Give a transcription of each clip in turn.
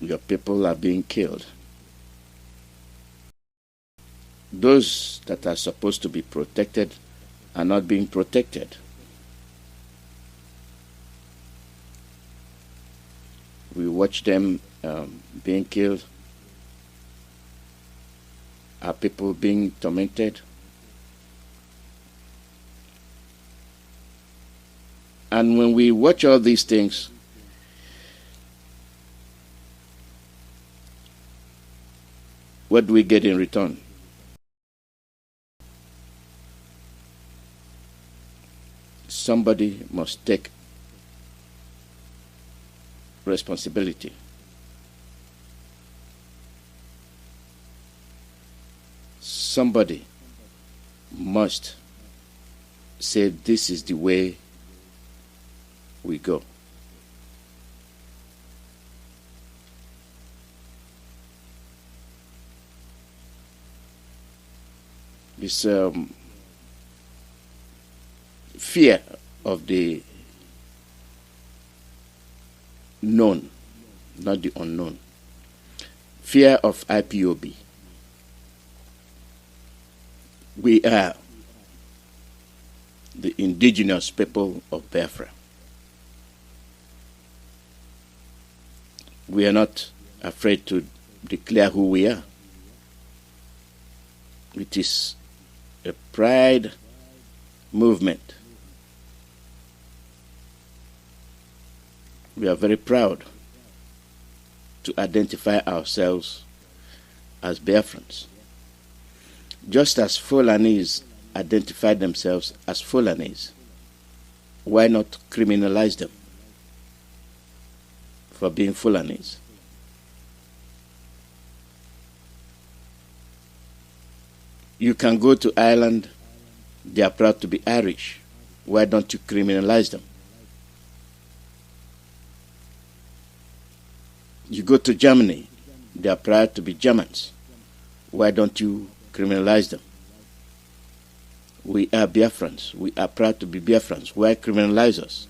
Your people are being killed. Those that are supposed to be protected are not being protected. We watch them being killed. Are people being tormented? And when we watch all these things, what do we get in return? Somebody must take responsibility. Somebody must say, this is the way we go. This fear of the known, not the unknown. Fear of IPOB. We are the indigenous people of Biafra. We are not afraid to declare who we are. It is a pride movement. We are very proud to identify ourselves as Biafrans. Just as Fulanese identify themselves as Fulanese, why not criminalize them for being Fulanese? You can go to Ireland, they are proud to be Irish. Why don't you criminalize them? You go to Germany, they are proud to be Germans. Why don't you criminalize them? We are Biafrans. We are proud to be Biafrans. Why criminalize us?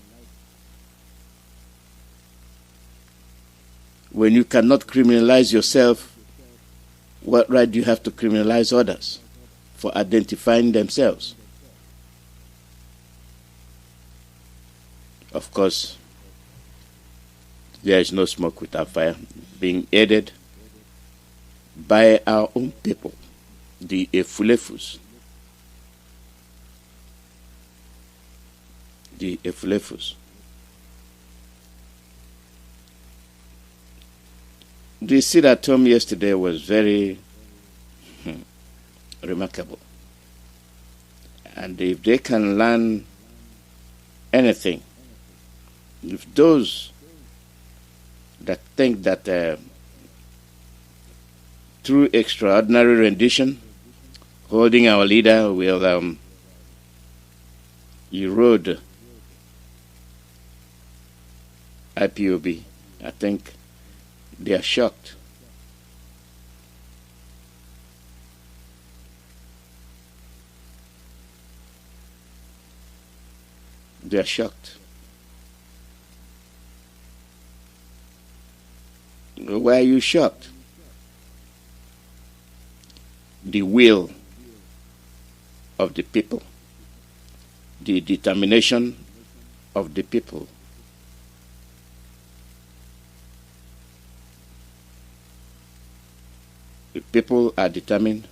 When you cannot criminalize yourself, what right do you have to criminalize others for identifying themselves? Of course, there is no smoke without fire, being aided by our own people, the Efulefus. The Efulefus. The sit at home yesterday was very remarkable. And if they can learn anything, if those that think that through extraordinary rendition, holding our leader will erode IPOB, I think they are shocked. They are shocked. Why are you shocked? The will of the people, the determination of the people. The people are determined.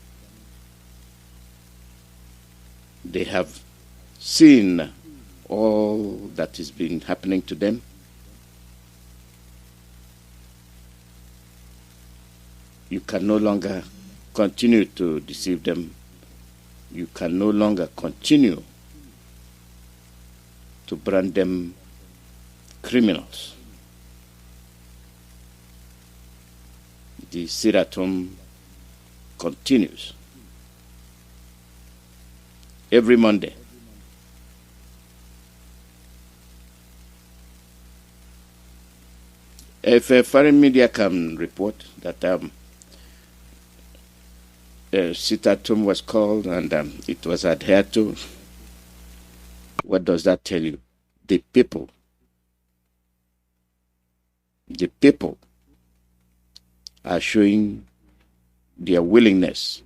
They have seen all that is been happening to them. You can no longer continue to deceive them. You can no longer continue to brand them criminals. The Siratum continues every Monday. If a foreign media can report that Sitatum was called and it was adhered to, what does that tell you? The people are showing their willingness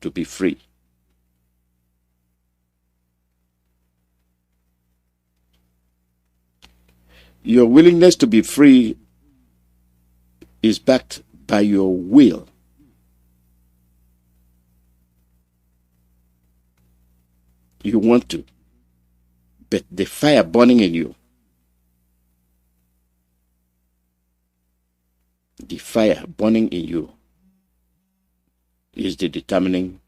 to be free. Your willingness to be free is backed by your will. You want to, but the fire burning in you, the fire burning in you is the determining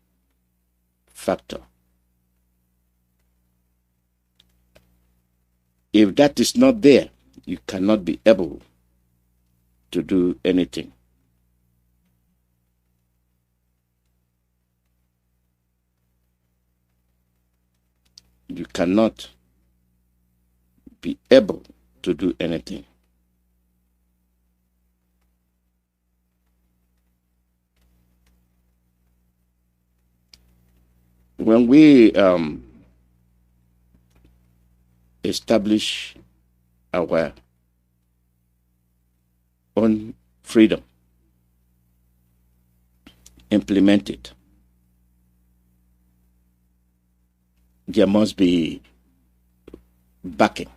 factor. If that is not there, you cannot be able to do anything. You cannot be able to do anything. When we establish our own freedom, implement it, there must be backing.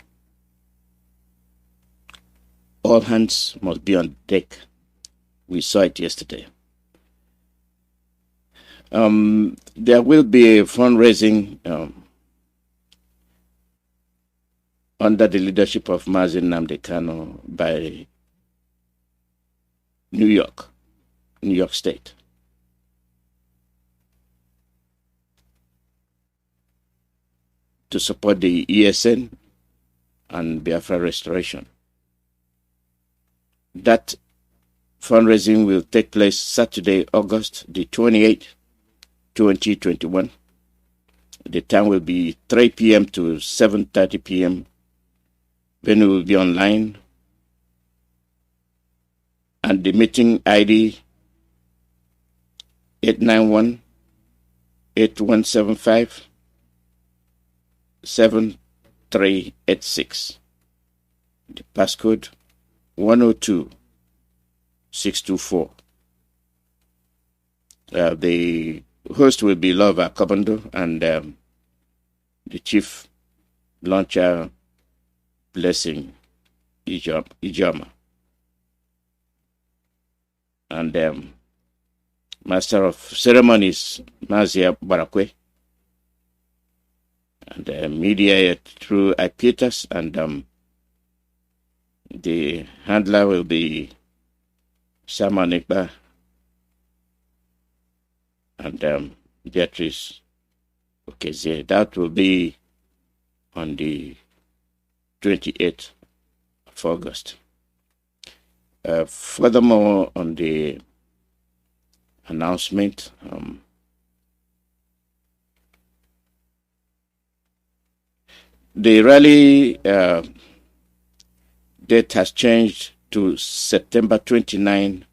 All hands must be on deck. We saw it yesterday. There will be a fundraising under the leadership of Mazi Nnamdi Kanu by New York State. To support the ESN and Biafra restoration. That fundraising will take place Saturday, August the 28th, 2021. The time will be 3 p.m. to 7:30 p.m. Venue will be online. And the meeting ID 891-8175 7386. The passcode 102624. The host will be Lova Kobondo and the chief launcher Blessing Ijama. And master of ceremonies Mazi Barakwe. And media through Ipietas, and the handler will be Sama Nekba and Beatrice Okezie. That will be on the 28th of August. Furthermore, on the announcement, the rally date has changed to September 29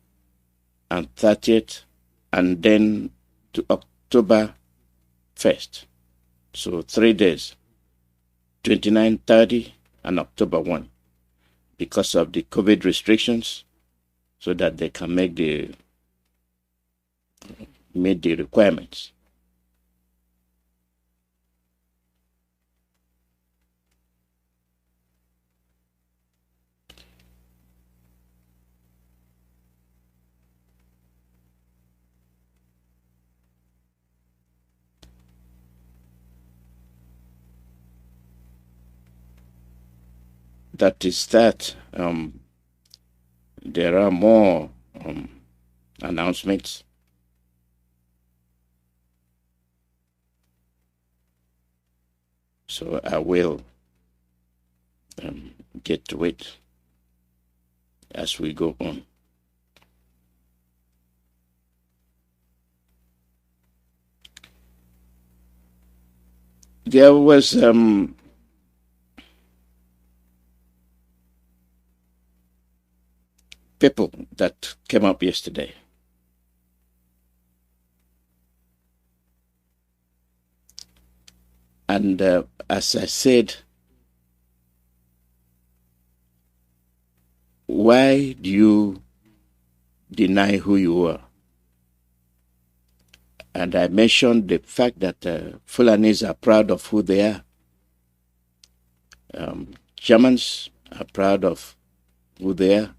and 30th, and then to October 1st. So 3 days, 29, 30, and October 1, because of the COVID restrictions, so that they can meet the requirements. That is that. There are more announcements. So I will get to it as we go on. There was people that came up yesterday. And as I said, why do you deny who you are. And I mentioned the fact that Fulanis are proud of who they are. Germans are proud of who they are.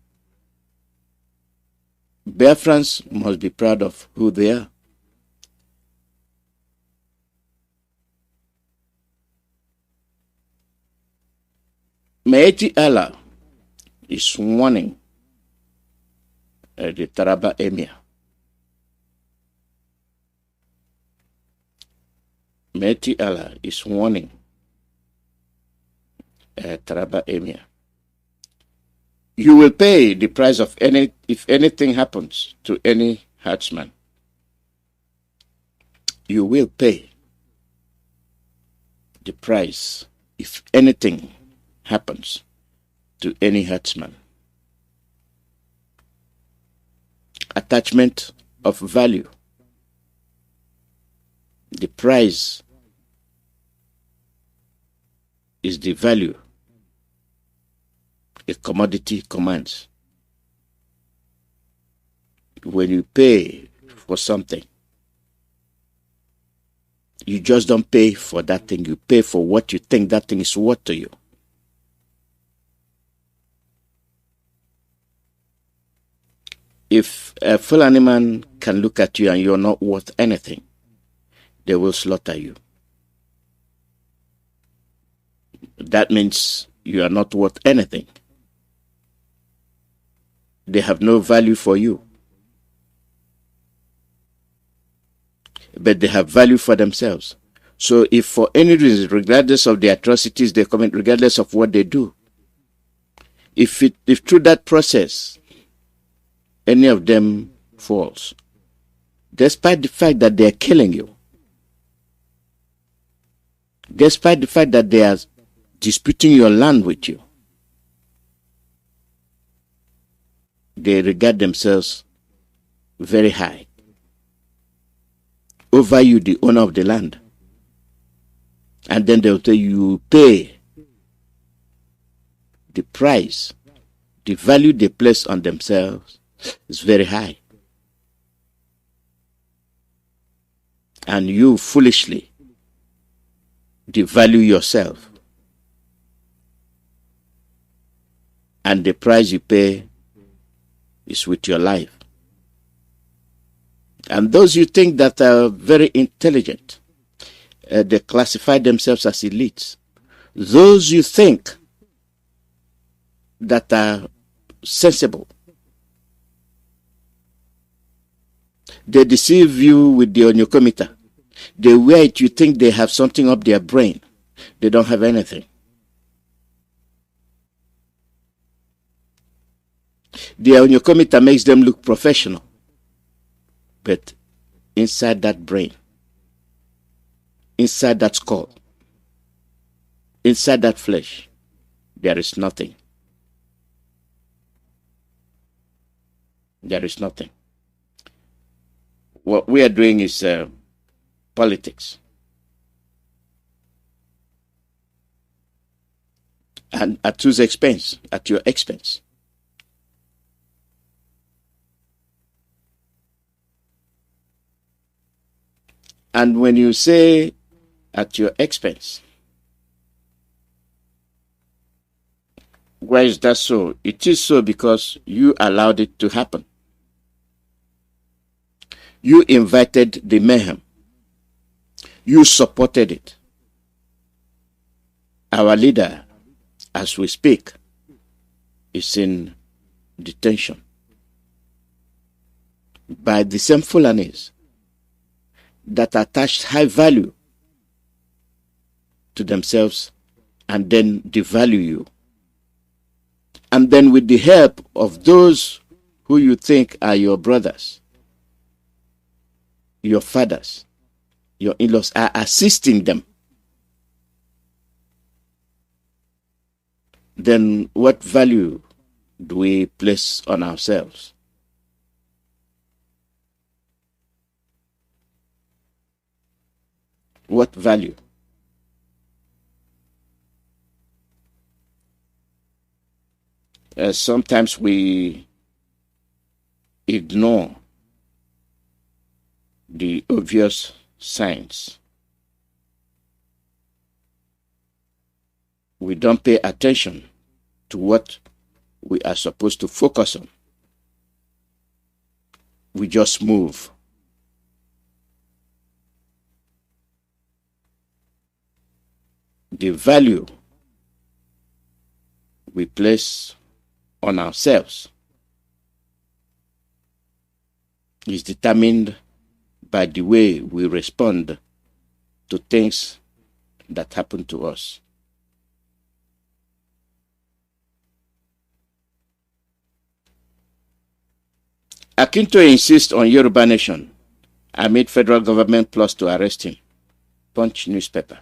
Biafrans must be proud of who they are. Mighty Allah is warning the Taraba Emir. Mighty Allah is warning Taraba Emir. You will pay the price of if anything happens to any herdsman. You will pay the price if anything happens to any herdsman. Attachment of value. The price is the value a commodity commands. When you pay for something, you just don't pay for that thing. You pay for what you think that thing is worth to you. If a Fulani man can look at you and you're not worth anything, they will slaughter you. That means you are not worth anything. They have no value for you. But they have value for themselves. So if for any reason, regardless of the atrocities they commit, regardless of what they do, if through that process, any of them falls, despite the fact that they are killing you, despite the fact that they are disputing your land with you, they regard themselves very high over you, the owner of the land. And then they'll tell you pay the price, the value they place on themselves is very high. And you foolishly devalue yourself. And the price you pay is with your life. And those you think that are very intelligent, they classify themselves as elites. Those you think that are sensible, they deceive you with the onyokomita. They wear it, you think they have something up their brain. They don't have anything. The onyokomita makes them look professional. But inside that brain, inside that skull, inside that flesh, there is nothing. There is nothing. What we are doing is politics. And at whose expense? At your expense. And when you say at your expense, why is that so? It is so because you allowed it to happen. You invited the mayhem. You supported it. Our leader, as we speak, is in detention by the same Fulanis that attached high value to themselves and then devalue you. And then with the help of those who you think are your brothers, your fathers, your in-laws, are assisting them, then what value do we place on ourselves? What value? Sometimes we ignore the obvious signs. We don't pay attention to what we are supposed to focus on. We just move. The value we place on ourselves is determined by the way we respond to things that happen to us. Akintoye insists on Yoruba nation amid federal government plots to arrest him. Punch newspaper.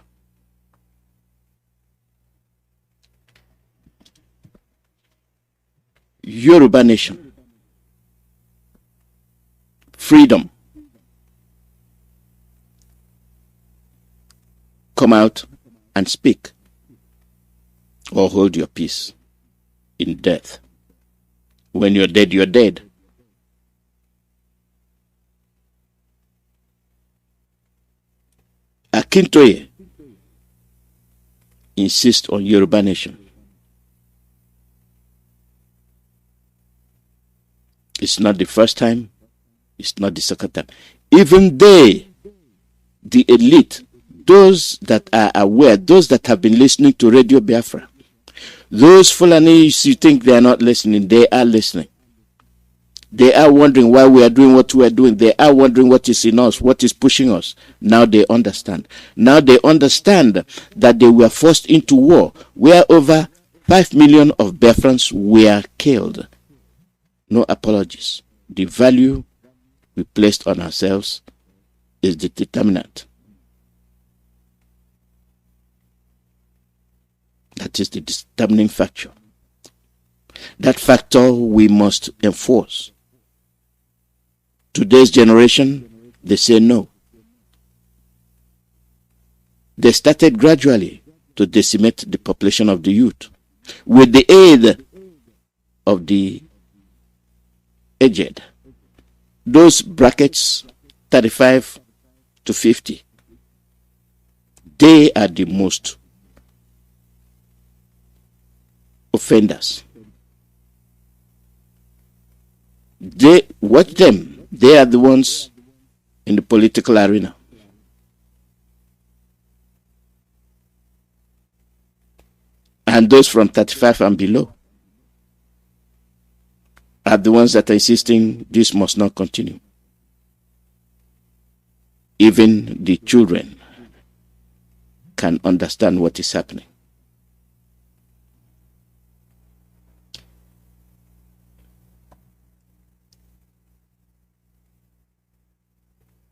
Yoruba nation. Freedom. Come out and speak, or hold your peace in death. When you're dead, you're dead. Akintoye insists on Yoruba nation. It's not the first time. It's not the second time. Even they, the elite, those that are aware, those that have been listening to Radio Biafra, those Fulanis you think they are not listening, they are listening. They are wondering why we are doing what we are doing. They are wondering what is in us, what is pushing us. Now they understand. Now they understand that they were forced into war where over 5 million of Biafrans were killed. No apologies. The value we placed on ourselves is the determinant. That is the determining factor. That factor we must enforce. Today's generation, they say no. They started gradually to decimate the population of the youth with the aid of the aged. Those brackets 35 to 50, they are the most offenders. They watch them. They are the ones in the political arena. And those from 35 and below are the ones that are insisting this must not continue. Even the children can understand what is happening.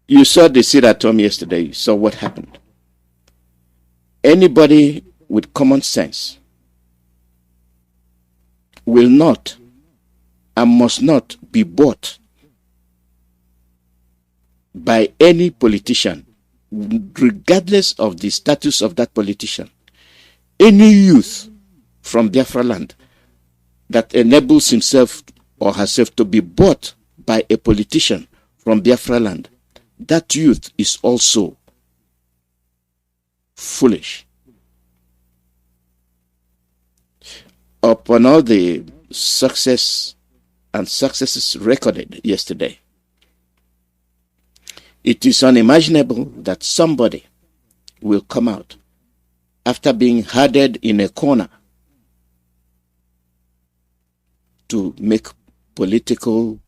You saw the sit at home yesterday. You saw what happened. Anybody with common sense will not and must not be bought by any politician, regardless of the status of that politician. Any youth from Biafra land that enables himself or herself to be bought by a politician from Biafra land, that youth is also foolish. Upon all the successes recorded yesterday, it is unimaginable that somebody will come out after being herded in a corner to make political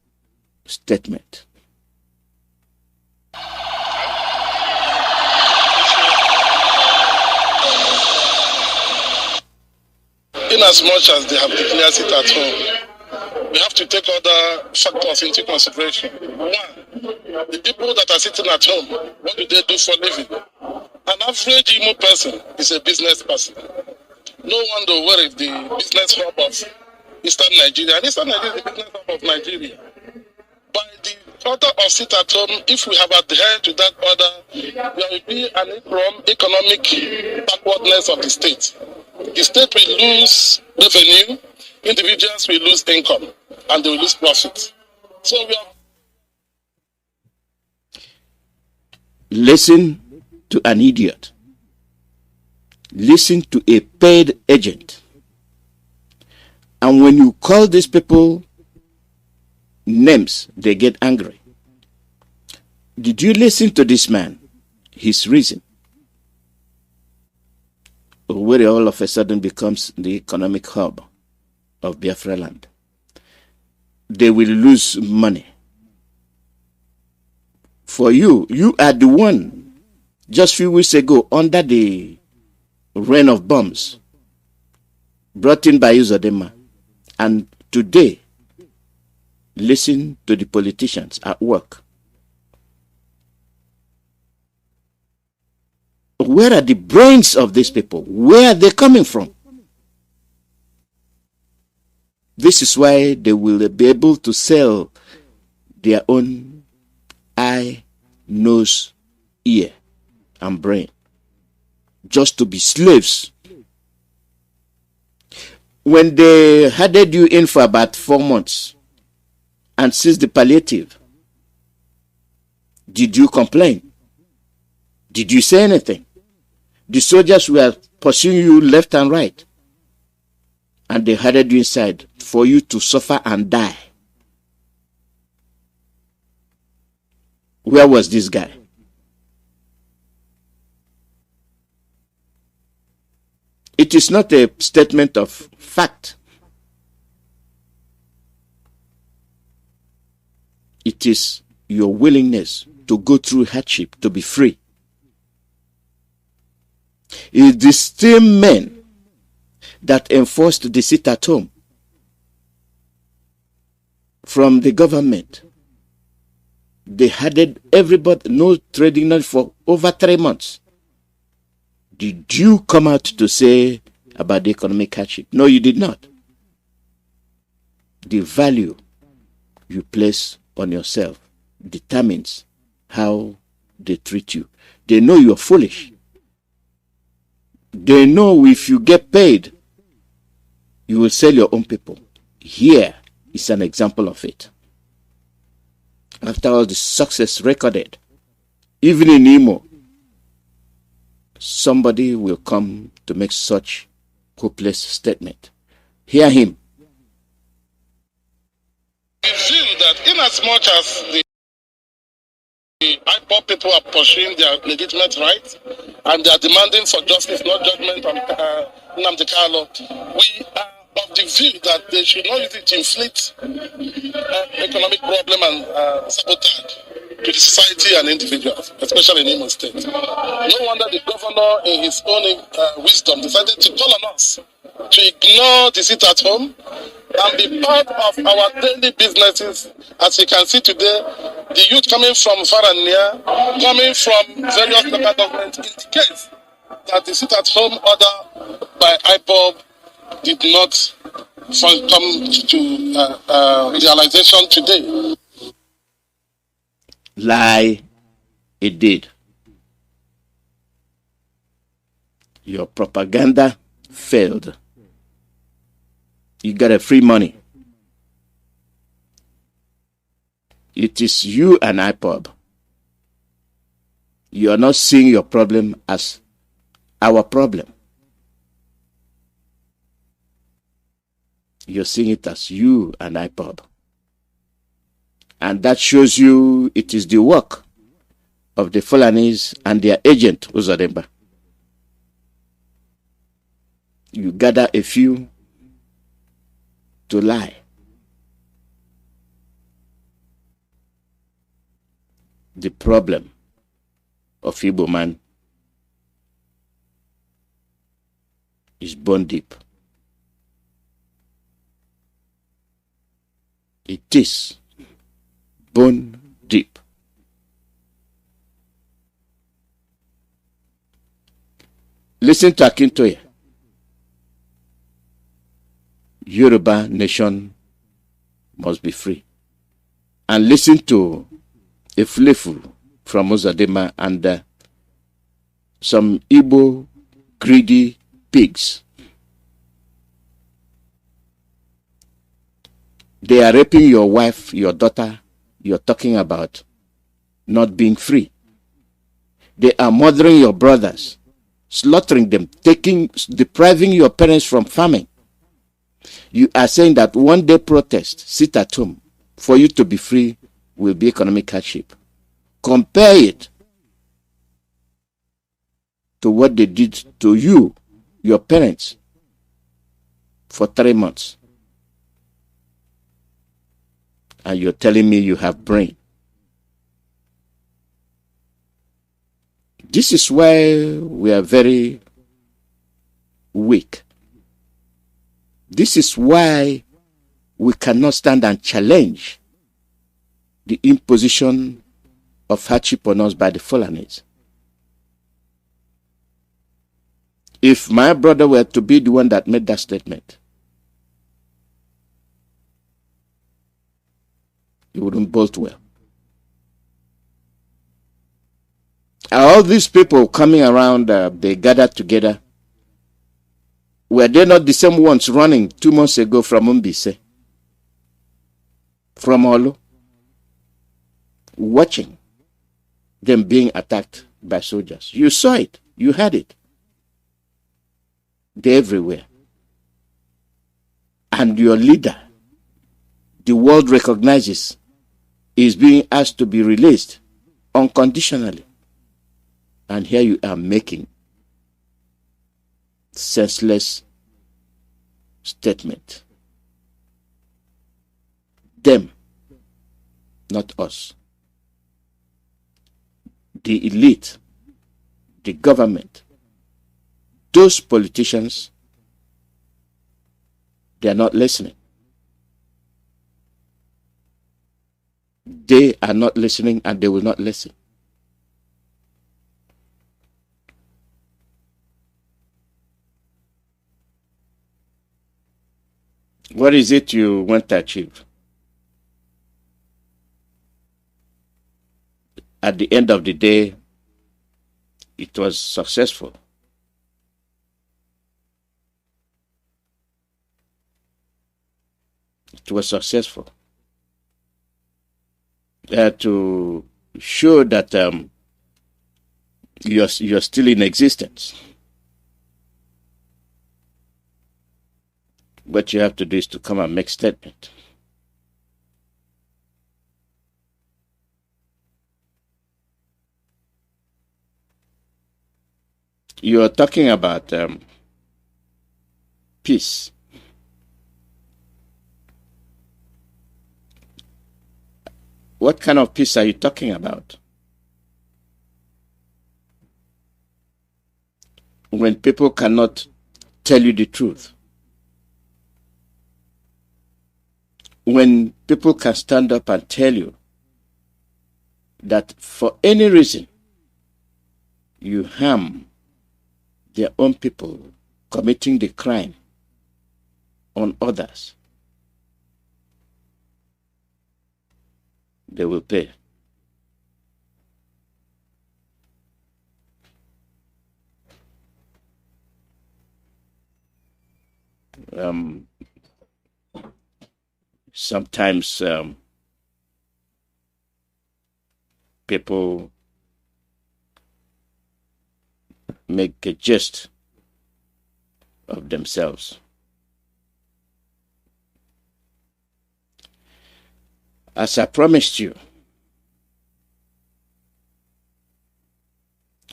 statement. In as much as they have declared it at home, we have to take other factors into consideration. One, the people that are sitting at home, what do they do for a living? An average Imo person is a business person. No wonder worry the business hub of Eastern Nigeria. And Eastern Nigeria is the business hub of Nigeria. By the order of sit at home, if we have adhered to that order, there will be an economic backwardness of the state. The state will lose revenue, individuals will lose income, and they will lose profit. So we are. Listen to an idiot. Listen to a paid agent. And when you call these people names, they get angry. Did you listen to this man? His reason. Where all of a sudden becomes the economic hub of Biafra land. They will lose money. For you, you are the one just a few weeks ago under the rain of bombs brought in by Uzodema. And today, listen to the politicians at work. Where are the brains of these people? Where are they coming from? This is why they will be able to sell their own eye, nose, ear, and brain just to be slaves. When they handed you in for about 4 months and seized the palliative, did you complain? Did you say anything? The soldiers were pursuing you left and right, and they handed you inside for you to suffer and die. Where was this guy? It is not a statement of fact. It is your willingness to go through hardship to be free. It is the same men that enforced the sit at home from the government. They had everybody, no trading for over 3 months. Did you come out to say about the economic hardship? No, you did not. The value you place on yourself determines how they treat you. They know you're foolish. They know if you get paid, you will sell your own people. Here is an example of it. After all the success recorded, even in Imo, somebody will come to make such hopeless statement. Hear him. We feel that in as much as the IPOP people are pursuing their legitimate rights and they are demanding for justice, not judgment on Nnamdi Kanu, we are of the view that they should not use it to inflict economic problem and sabotage to the society and individuals, especially in Imo State. No wonder the governor, in his own wisdom, decided to call on us to ignore the sit at home and be part of our daily businesses. As you can see today, the youth coming from far and near, coming from various local governments, indicates that the sit at home order by IPOB did not come to realization today. Lie, it did. Your propaganda failed. You got a free money. It is you and IPOB. You are not seeing your problem as our problem. You're seeing it as you and IPOB. And that shows you it is the work of the Fulanis and their agent, Uzodema. You gather a few to lie. The problem of Igbo man is bone deep. It is bone deep. Listen to Akintoye. Yoruba nation must be free. And listen to Eflefu from Uzodema and some Igbo greedy pigs. They are raping your wife, your daughter. You're talking about not being free. They are murdering your brothers, slaughtering them, depriving your parents from farming. You are saying that one day protest, sit at home, for you to be free will be economic hardship. Compare it to what they did to you, your parents, for 3 months. And you're telling me you have brain. This is why we are very weak. This is why we cannot stand and challenge the imposition of hardship on us by the Fulanis. If my brother were to be the one that made that statement, he wouldn't bolt well. All these people coming around, they gathered together. Were they not the same ones running 2 months ago from Umbise? From Olu? Watching them being attacked by soldiers. You saw it. You heard it. They're everywhere. And your leader, the world recognizes, is being asked to be released unconditionally. And here you are making senseless statement. Them, not us. The elite, the government, those politicians, they are not listening. They are not listening and they will not listen. What is it you want to achieve? At the end of the day, it was successful. It was successful. To show that you're still in existence. What you have to do is to come and make statement. You are talking about peace. What kind of peace are you talking about? When people cannot tell you the truth. When people can stand up and tell you that for any reason you harm their own people committing the crime on others, they will pay. Sometimes people make a jest of themselves. As I promised you,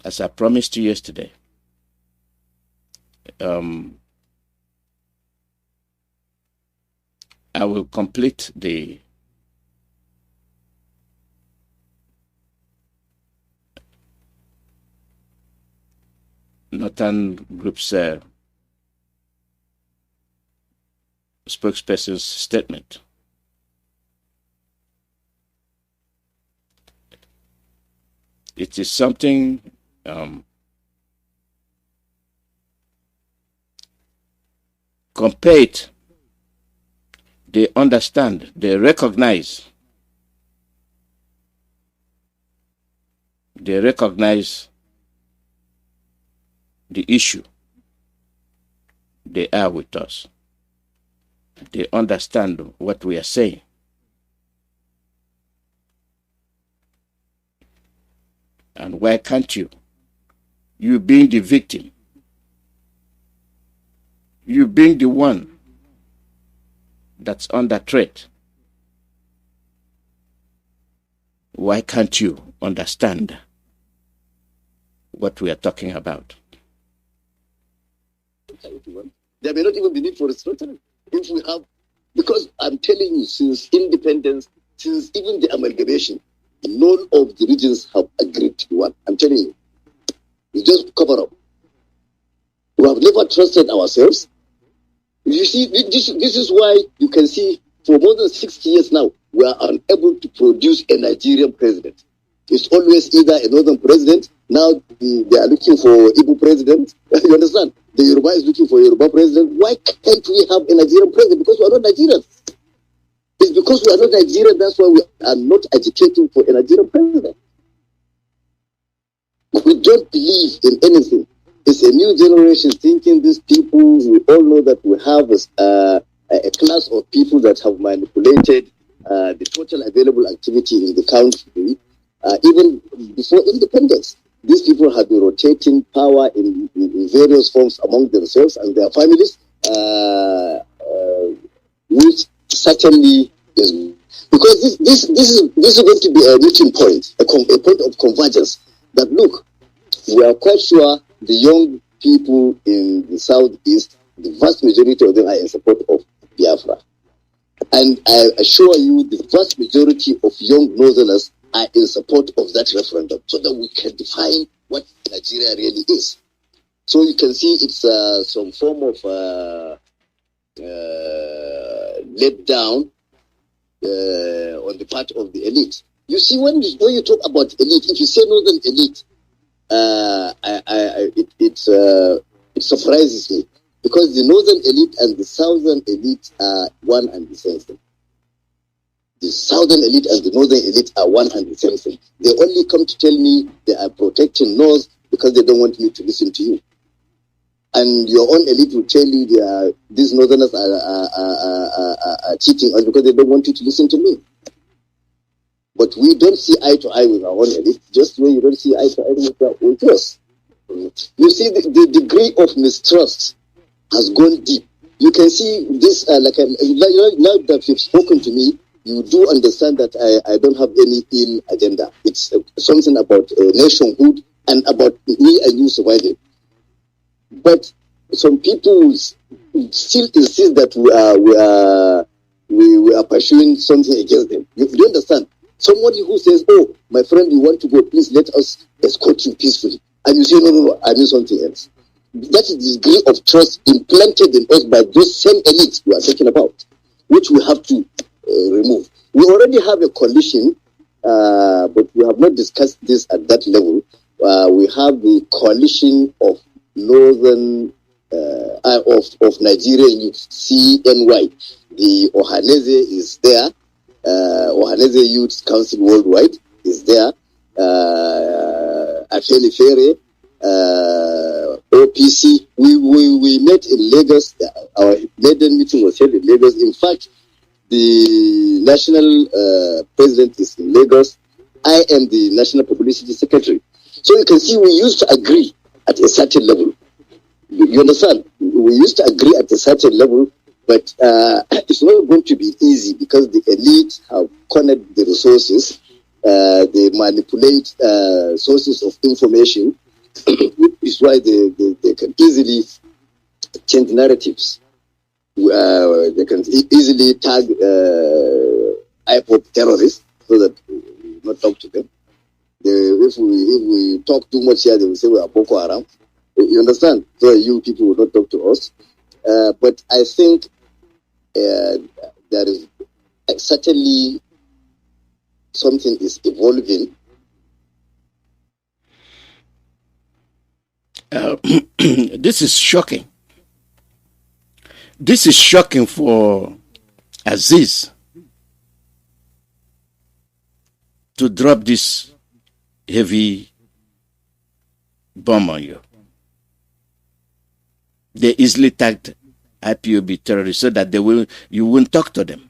as I promised you yesterday, I will complete the Northern Group's spokesperson's statement. It is something compare it. They understand, they recognize the issue. They are with us. they understand what we are saying. And why can't you? You being the victim, you being the one that's under threat, why can't you understand what we are talking about? There may not even be need for restructuring if we have, because I'm telling you, since independence, since even the amalgamation, none of the regions have agreed to one. I'm telling you, it's just cover up. We have never trusted ourselves. You see, this is why you can see for more than 60 years now, we are unable to produce a Nigerian president. It's always either a northern president. Now they are looking for Igbo president. You understand? The Yoruba is looking for a Yoruba president. Why can't we have a Nigerian president? Because we are not Nigerians. It's because we are not Nigerian. That's why we are not agitating for a Nigerian president. We don't believe in anything. It's a new generation thinking these people. We all know that we have a class of people that have manipulated the total available activity in the country. Even before independence, these people have been rotating power in various forms among themselves and their families, which certainly is because this is going to be a meeting point, a point of convergence. That look, we are quite sure the young people in the southeast, the vast majority of them are in support of Biafra, and I assure you, the vast majority of young northerners are in support of that referendum, so that we can define what Nigeria really is. So you can see it's some form of let down on the part of the elite. You see, when you talk about elite, if you say northern elite, it surprises me, because the northern elite and the southern elite are one and the same thing. The southern elite and the northern elite are one and the same thing. They only come to tell me they are protecting North because they don't want me to listen to you. And your own elite will tell you these northerners are cheating us because they don't want you to listen to me. But we don't see eye to eye with our own elite, just the way you don't see eye to eye with us. You see, the degree of mistrust has gone deep. You can see this, now that you've spoken to me, you do understand that I don't have any ill agenda. It's something about nationhood and about me and you surviving. But some people still insist that we are pursuing something against them. You understand? Somebody who says, "Oh, my friend, you want to go? Please let us escort you peacefully," and you say, "No, I mean something else." That is the degree of trust implanted in us by those same elites we are talking about, which we have to remove. We already have a coalition, but we have not discussed this at that level. We have the coalition of northern of Nigerian youth, CNY. The Ohaneze is there. Ohaneze Youth Council Worldwide is there. Afeni Fere, OPC. We met in Lagos. Our maiden meeting was held in Lagos. In fact, the national president is in Lagos. I am the national publicity secretary. So you can see we used to agree at a certain level. You understand? We used to agree at a certain level, but it's not going to be easy because the elite have cornered the resources. They manipulate sources of information, which is why they can easily change narratives. They can easily tag IPOP terrorists so that we not talk to them. If we talk too much here, they will say we are Boko Haram. You understand? So you people will not talk to us. But I think there is certainly something is evolving. This is shocking. This is shocking for Aziz to drop this heavy bomb on you. They easily tagged IPOB terrorists so that you won't talk to them.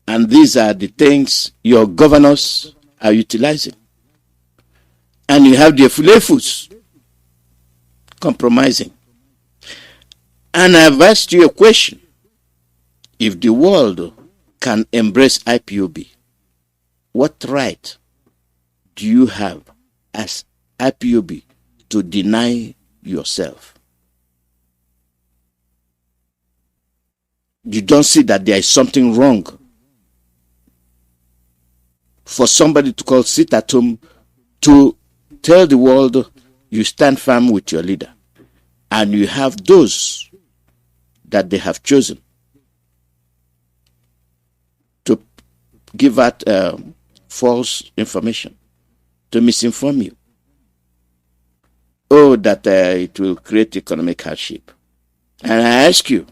And these are the things your governors are utilizing. And you have the Fulefus compromising. And I've asked you a question. If the world can embrace IPOB, what right do you have as IPOB to deny yourself? You don't see that there is something wrong for somebody to call sit at home to tell the world you stand firm with your leader, and you have those that they have chosen to give out false information, to misinform you. Oh, that it will create economic hardship. And I ask you,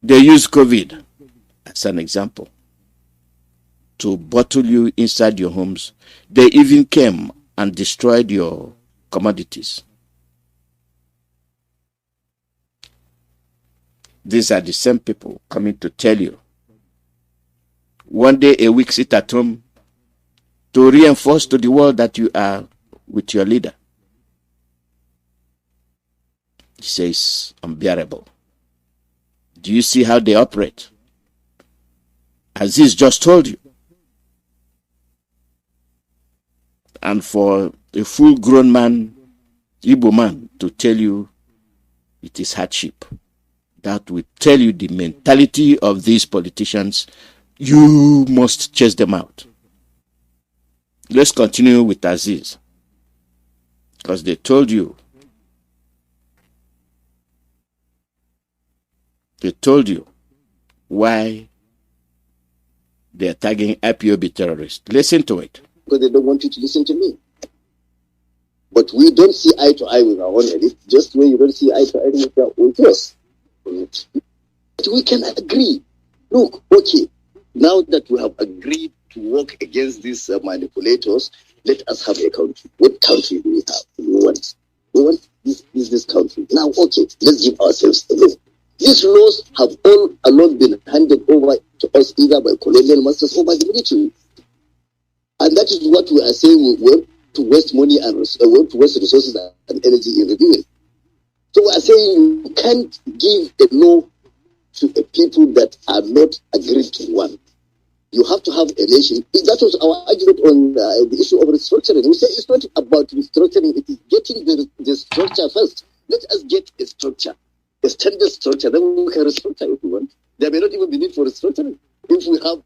they use COVID as an example to bottle you inside your homes. They even came and destroyed your commodities. These are the same people coming to tell you, one day a week sit at home to reinforce to the world that you are with your leader. He says, unbearable. Do you see how they operate? Aziz just told you. And for a full-grown man, Igbo man, to tell you it is hardship, that will tell you the mentality of these politicians. You must chase them out. Let's continue with Aziz, because they told you why they are tagging IPOB terrorists. Listen to it. Because they don't want you to listen to me. But we don't see eye to eye with our own elite, just where you don't see eye to eye with your own yours. But we can agree. Look, okay, now that we have agreed to work against these manipulators, let us have a country. What country do we have? We want this country. Now, okay, let's give ourselves a law. These laws have all along been handed over to us either by colonial masters or by the military. And that is what we are saying. We want to waste money and want to waste resources and energy in reviewing. So we are saying you can't give a law to a people that are not agreed to one. You have to have a nation. That was our argument on the issue of restructuring. We say it's not about restructuring, it is getting the structure first. Let us get a structure, a standard structure, then we can restructure if we want. There may not even be need for restructuring if we have,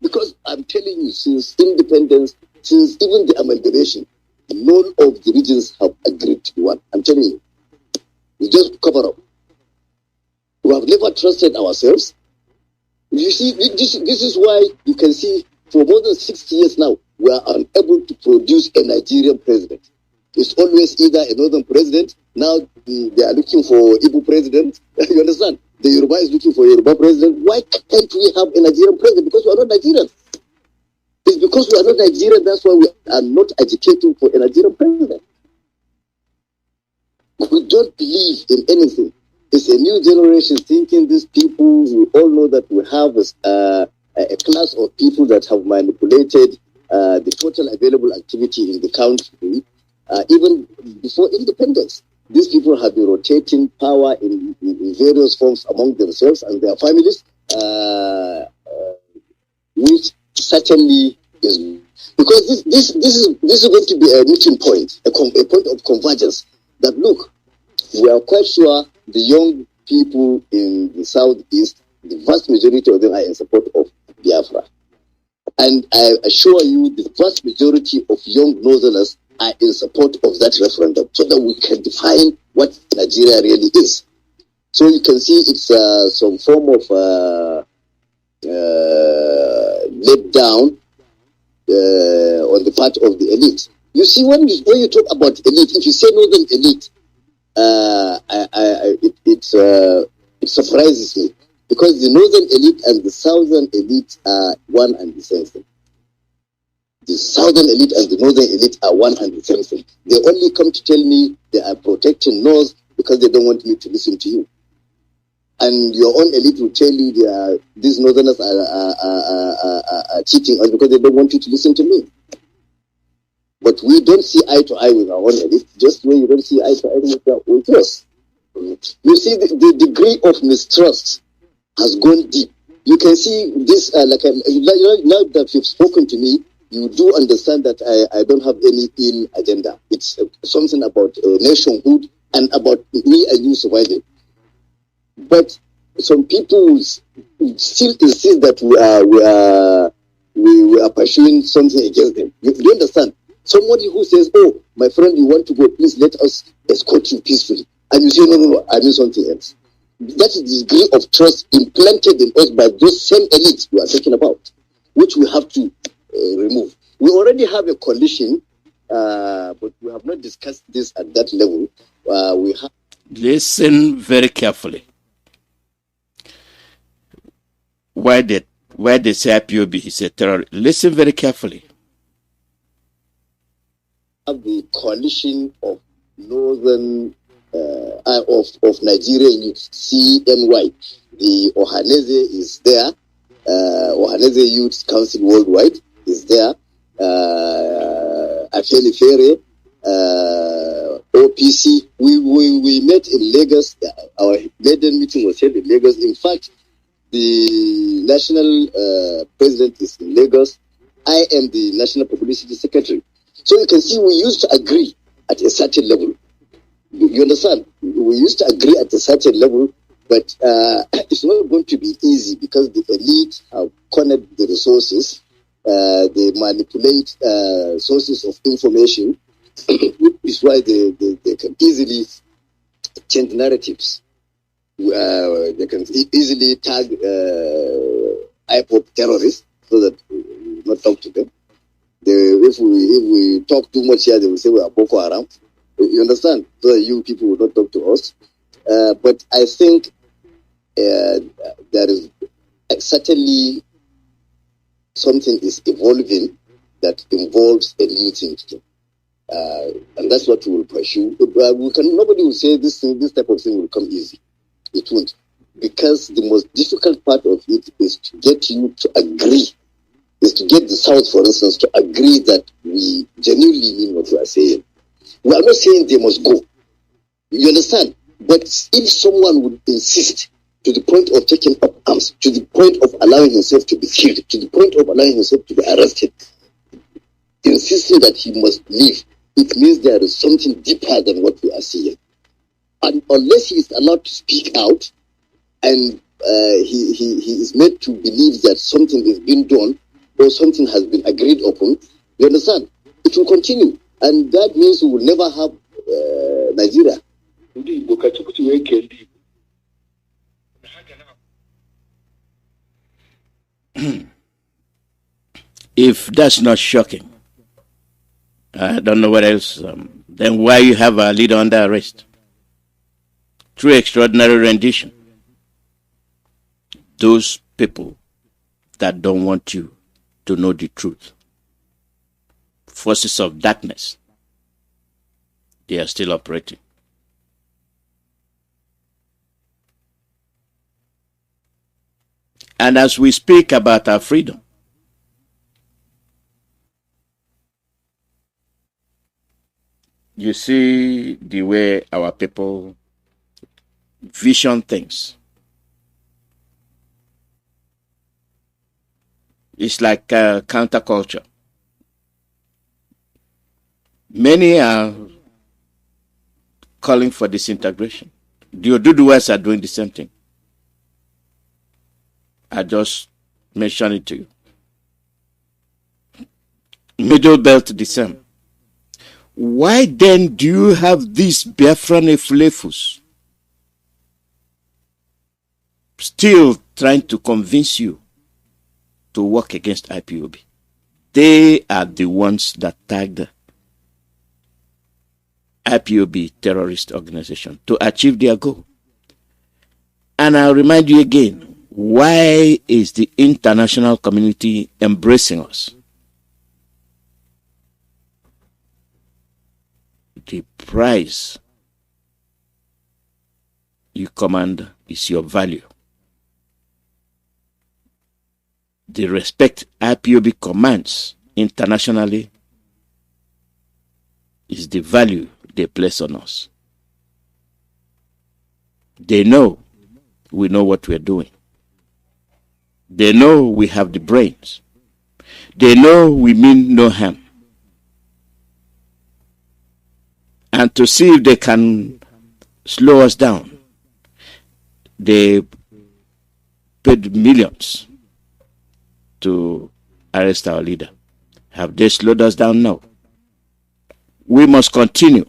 because I'm telling you, since independence, since even the amalgamation, none of the regions have agreed to one. I'm telling you. We just cover up. We have never trusted ourselves. You see, this is why you can see for more than 60 years now, we are unable to produce a Nigerian president. It's always either a northern president. Now they are looking for Igbo president. You understand? The Yoruba is looking for a Yoruba president. Why can't we have a Nigerian president? Because we are not Nigerian. It's because we are not Nigerian. That's why we are not agitating for a Nigerian president. We don't believe in anything. It's a new generation thinking these people. We all know that we have a class of people that have manipulated the total available activity in the country. Even before independence, these people have been rotating power in various forms among themselves and their families, which certainly is because this is going to be a meeting point, a point of convergence. That look, we are quite sure the young people in the southeast, the vast majority of them are in support of Biafra, and I assure you, the vast majority of young northerners are in support of that referendum, so that we can define what Nigeria really is. So you can see it's some form of let down on the part of the elite. You see, when you talk about elite, if you say northern elite, it surprises me, because the northern elite and the southern elite are one and the same thing. The southern elite and the northern elite are one and the same thing. They only come to tell me they are protecting north, because they don't want me to listen to you. And your own elite will tell you these northerners are cheating us because they don't want you to listen to me. But we don't see eye to eye with our own elite, just where you don't see eye to eye with us. You see, the degree of mistrust has gone deep. You can see this, now that you've spoken to me, you do understand that I don't have any ill agenda. It's something about nationhood and about me and you surviving. But some people still insist that we are pursuing something against them. Do you understand? Somebody who says, "Oh, my friend, you want to go? Please let us escort you peacefully," and you say, "No, I mean something else." That is the degree of trust implanted in us by those same elites we are talking about, which we have to remove. We already have a coalition, but we have not discussed this at that level. We have. Listen very carefully. Why they say IPOB is a terrorist? Listen very carefully. Have the coalition of northern of Nigeria youth, CNY. The Ohaneze is there. Ohaneze Youth Council Worldwide is there. Afeni Fere, OPC. We met in Lagos. Our maiden meeting was held in Lagos. In fact, the national president is in Lagos. I am the national publicity secretary. So you can see we used to agree at a certain level. You understand? We used to agree at a certain level, but it's not going to be easy because the elite have cornered the resources. They manipulate sources of information, which is why they can easily change narratives. They can easily tag IPOB terrorists so that we will not talk to them. If we talk too much here, they will say we are Boko Haram. You understand? So you people will not talk to us. But I think there is certainly something is evolving that involves a new thinking. And that's what we will pursue. Nobody will say this type of thing will come easy. It won't. Because the most difficult part of it is to get you to agree, is to get the South, for instance, to agree that we genuinely mean what we are saying. We are not saying they must go. You understand? But if someone would insist to the point of taking up arms, to the point of allowing himself to be killed, to the point of allowing himself to be arrested, insisting that he must leave, it means there is something deeper than what we are seeing. And unless he is allowed to speak out and he is made to believe that something is being done or something has been agreed upon, you understand? It will continue. And that means we will never have Nigeria. If that's not shocking, I don't know what else. Then why you have a leader under arrest? Through extraordinary rendition. Those people that don't want you to know the truth, forces of darkness, they are still operating. And as we speak about our freedom, you see the way our people vision things. It's like counterculture. Many are calling for disintegration. The Oduduwas are doing the same thing. I just mentioned it to you. Middle Belt the same. Why then do you have these Biafran Efulefus still trying to convince you to work against IPOB? They are the ones that tagged IPOB terrorist organization to achieve their goal. And I'll remind you again, why is the international community embracing us? The price you command is your value. The respect IPOB commands internationally is the value they place on us. They know we know what we're doing. They know we have the brains. They know we mean no harm. And to see if they can slow us down, they paid millions to arrest our leader. Have they slowed us down? No. We must continue.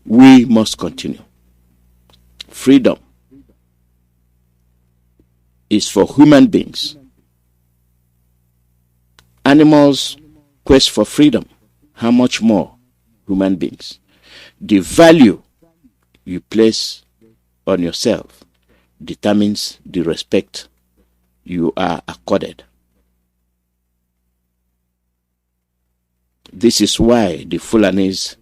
We must continue. Freedom is for human beings. Animals quest for freedom. How much more human beings? The value you place on yourself determines the respect you are accorded. This is why the Fulanis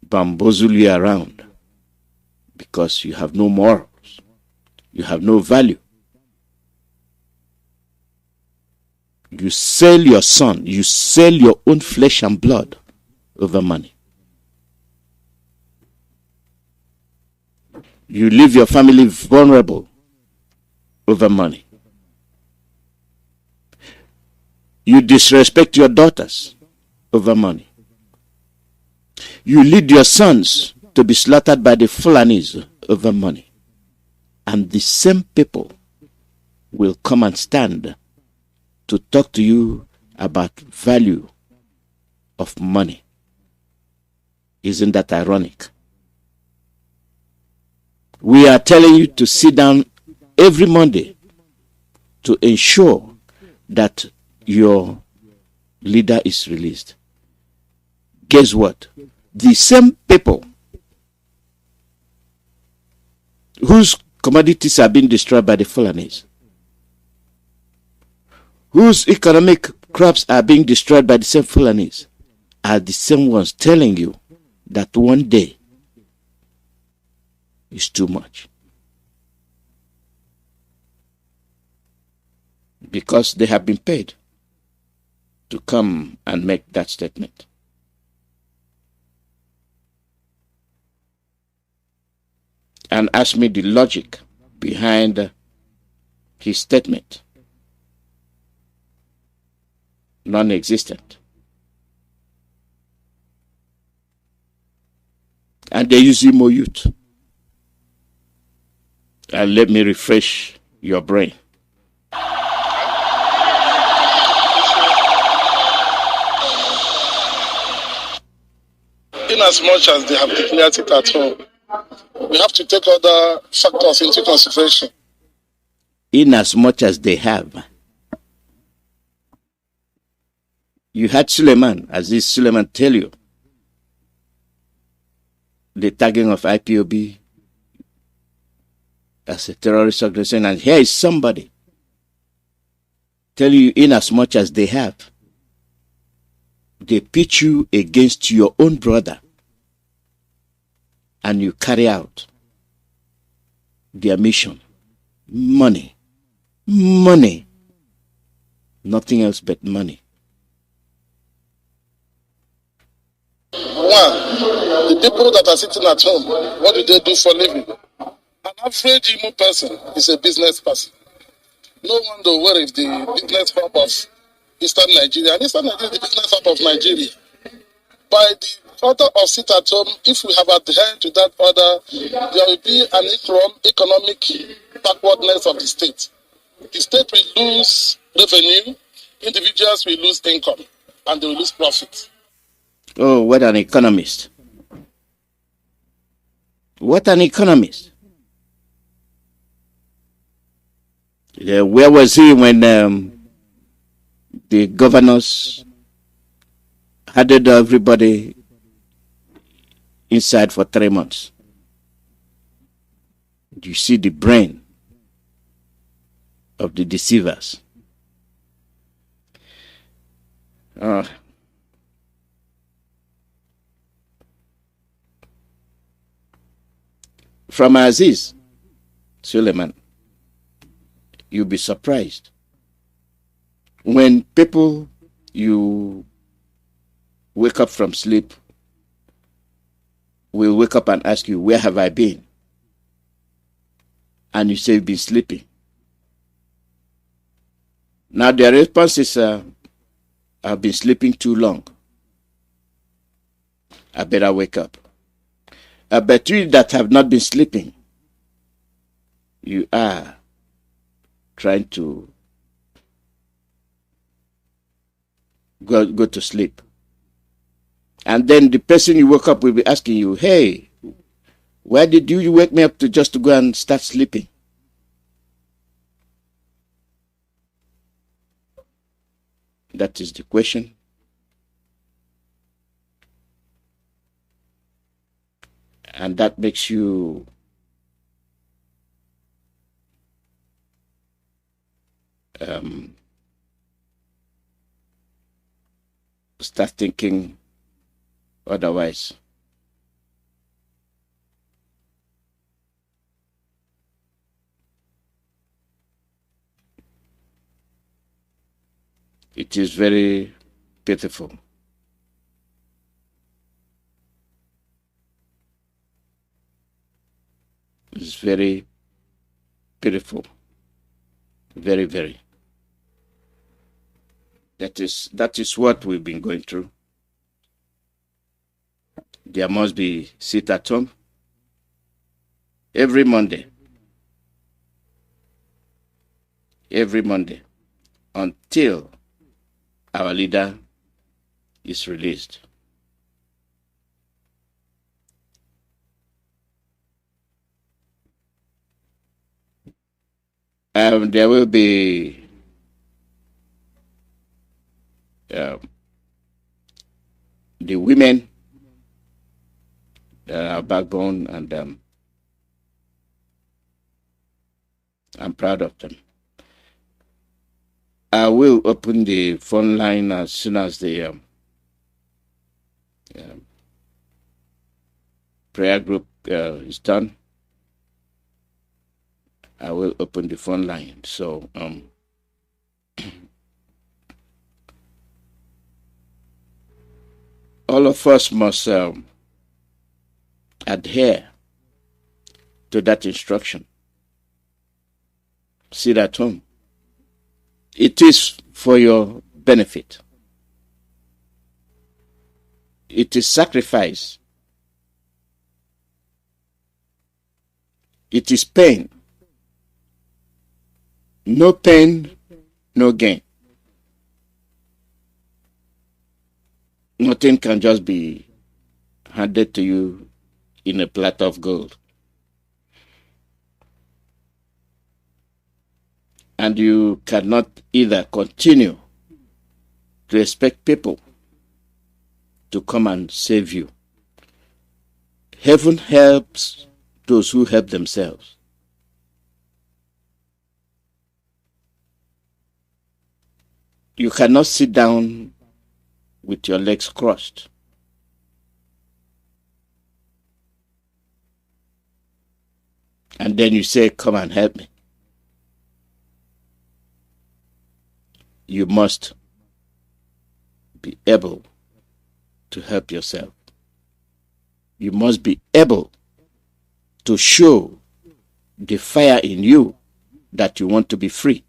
bamboozle you around, because you have no morals, you have no value. You sell your son, you sell your own flesh and blood over money. You leave your family vulnerable over money. You disrespect your daughters over money. You lead your sons to be slaughtered by the Fulanis over money. And the same people will come and stand to talk to you about value of money. Isn't that ironic? We are telling you to sit down every Monday to ensure that your leader is released. Guess what? The same people whose commodities are being destroyed by the Fulanis, whose economic crops are being destroyed by the same Fulanis, are the same ones telling you that one day is too much. Because they have been paid to come and make that statement. And ask me the logic behind his statement. Non-existent. And they use Imo youth. And let me refresh your brain. In as much as they have declared it at home, we have to take other factors into consideration. In as much as they have. You had Suleiman, Aziz Suleiman, tell you the tagging of IPOB as a terrorist organization, and here is somebody tell you in as much as they have, they pitch you against your own brother and you carry out their mission. Money. Money. Nothing else but money. One, the people that are sitting at home, what do they do for a living? An average Imo person is a business person. No wonder where is the business hub of Eastern Nigeria. And Eastern Nigeria is the business hub of Nigeria. By the order of sit at home, if we have adhered to that order, there will be an economic backwardness of the state. The state will lose revenue, individuals will lose income, and they will lose profit. Oh, what an economist. What an economist. Yeah, where was he when the governors had everybody inside for 3 months? Do you see the brain of the deceivers? from Aziz Suleiman, you'll be surprised. When people, you wake up from sleep, will wake up and ask you, where have I been? And you say you've been sleeping. Now their response is, I've been sleeping too long. I better wake up. But you that have not been sleeping, you are trying to go to sleep. And then the person you woke up will be asking you, hey, why did you wake me up just to go and start sleeping? That is the question. And that makes you start thinking otherwise. It is very pitiful. It's very pitiful. Very, very. That is what we've been going through. There must be sit at home every Monday. Every Monday until our leader is released. There will be the women that are backbone, and I'm proud of them. I will open the phone line as soon as the prayer group is done. I will open the phone line. So all of us must adhere to that instruction. Sit at home. It is for your benefit. It is sacrifice. It is pain. No pain, no gain. Nothing can just be handed to you in a platter of gold. And you cannot either continue to expect people to come and save you. Heaven helps those who help themselves. You cannot sit down with your legs crossed. And then you say, come and help me. You must be able to help yourself. You must be able to show the fire in you that you want to be free.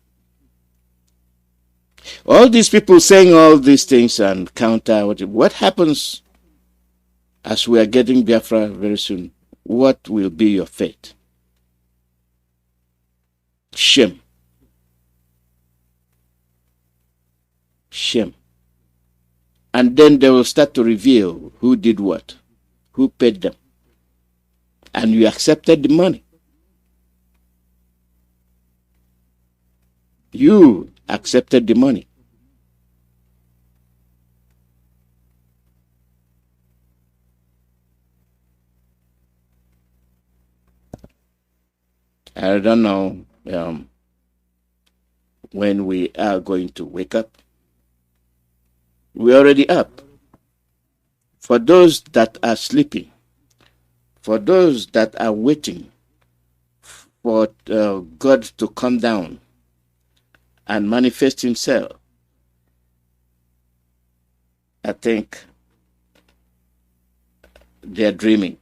All these people saying all these things and counter, what happens as we are getting Biafra very soon? What will be your fate? Shame. Shame. And then they will start to reveal who did what, who paid them. And you accepted the money. You accepted the money. I don't know when we are going to wake up. We're already up. For those that are sleeping, for those that are waiting for God to come down and manifest himself, I think they're dreaming.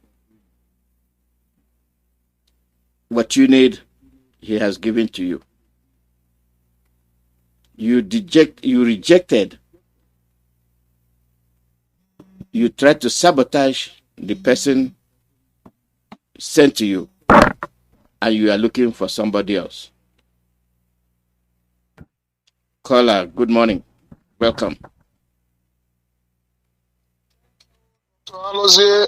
What you need, he has given to you. You rejected. You tried to sabotage the person sent to you, and you are looking for somebody else. Caller, good morning. Welcome. Alozie,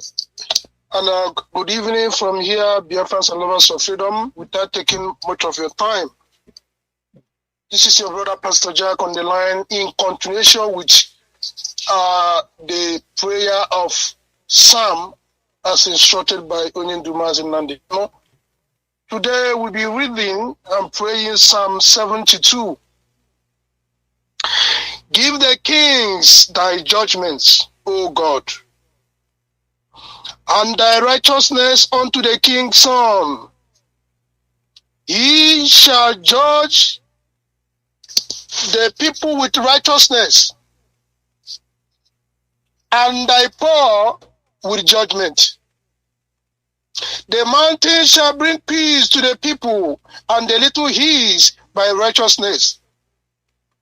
and good evening from here, Biafrans and lovers of freedom, without taking much of your time. This is your brother, Pastor Jack, on the line in continuation with the prayer of Psalm as instructed by Mazi Nnamdi Kanu. Today we'll be reading and praying Psalm 72. Give the kings thy judgments, O God, and thy righteousness unto the king's son. He shall judge the people with righteousness, and thy poor with judgment. The mountains shall bring peace to the people, and the little hills by righteousness.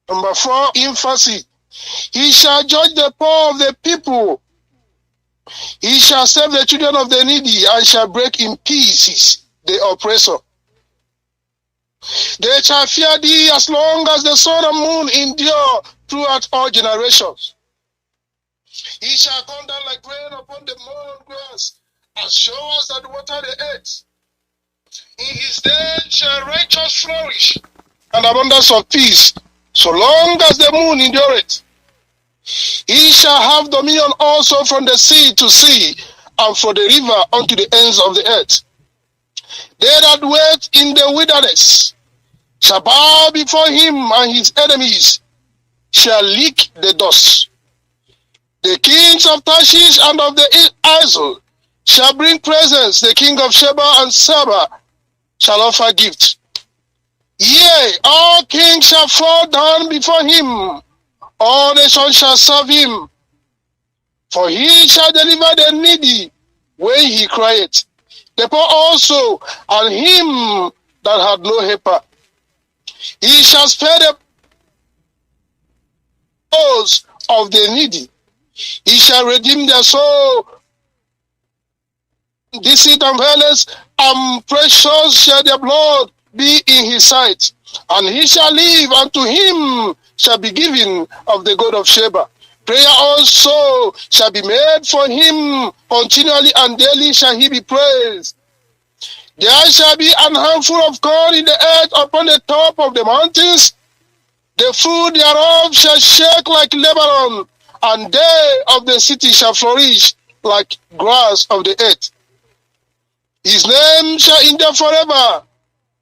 Number 4, emphasis. He shall judge the poor of the people. He shall save the children of the needy, and shall break in pieces the oppressor. They shall fear thee as long as the sun and moon endure throughout all generations. He shall come down like rain upon the mown grass, as showers that water the earth. In his day shall righteousness flourish, and abundance of peace, so long as the moon endureth. He shall have dominion also from the sea to sea, and from the river unto the ends of the earth. They that wait in the wilderness shall bow before him, and his enemies shall lick the dust. The kings of Tarshish and of the Isle shall bring presents. The king of Sheba and Saba shall offer gifts. Yea, all kings shall fall down before him. All nations shall serve him. For he shall deliver the needy when he crieth, the poor also, and him that had no helper. He shall spare the souls of the needy. He shall redeem their soul. Deceit and violence and precious shall their blood be in his sight. And he shall live, and to him shall be given of the God of Sheba. Prayer also shall be made for him continually, and daily shall he be praised. There shall be an handful of corn in the earth upon the top of the mountains. The fruit thereof shall shake like Lebanon, and they of the city shall flourish like grass of the earth. His name shall endure forever.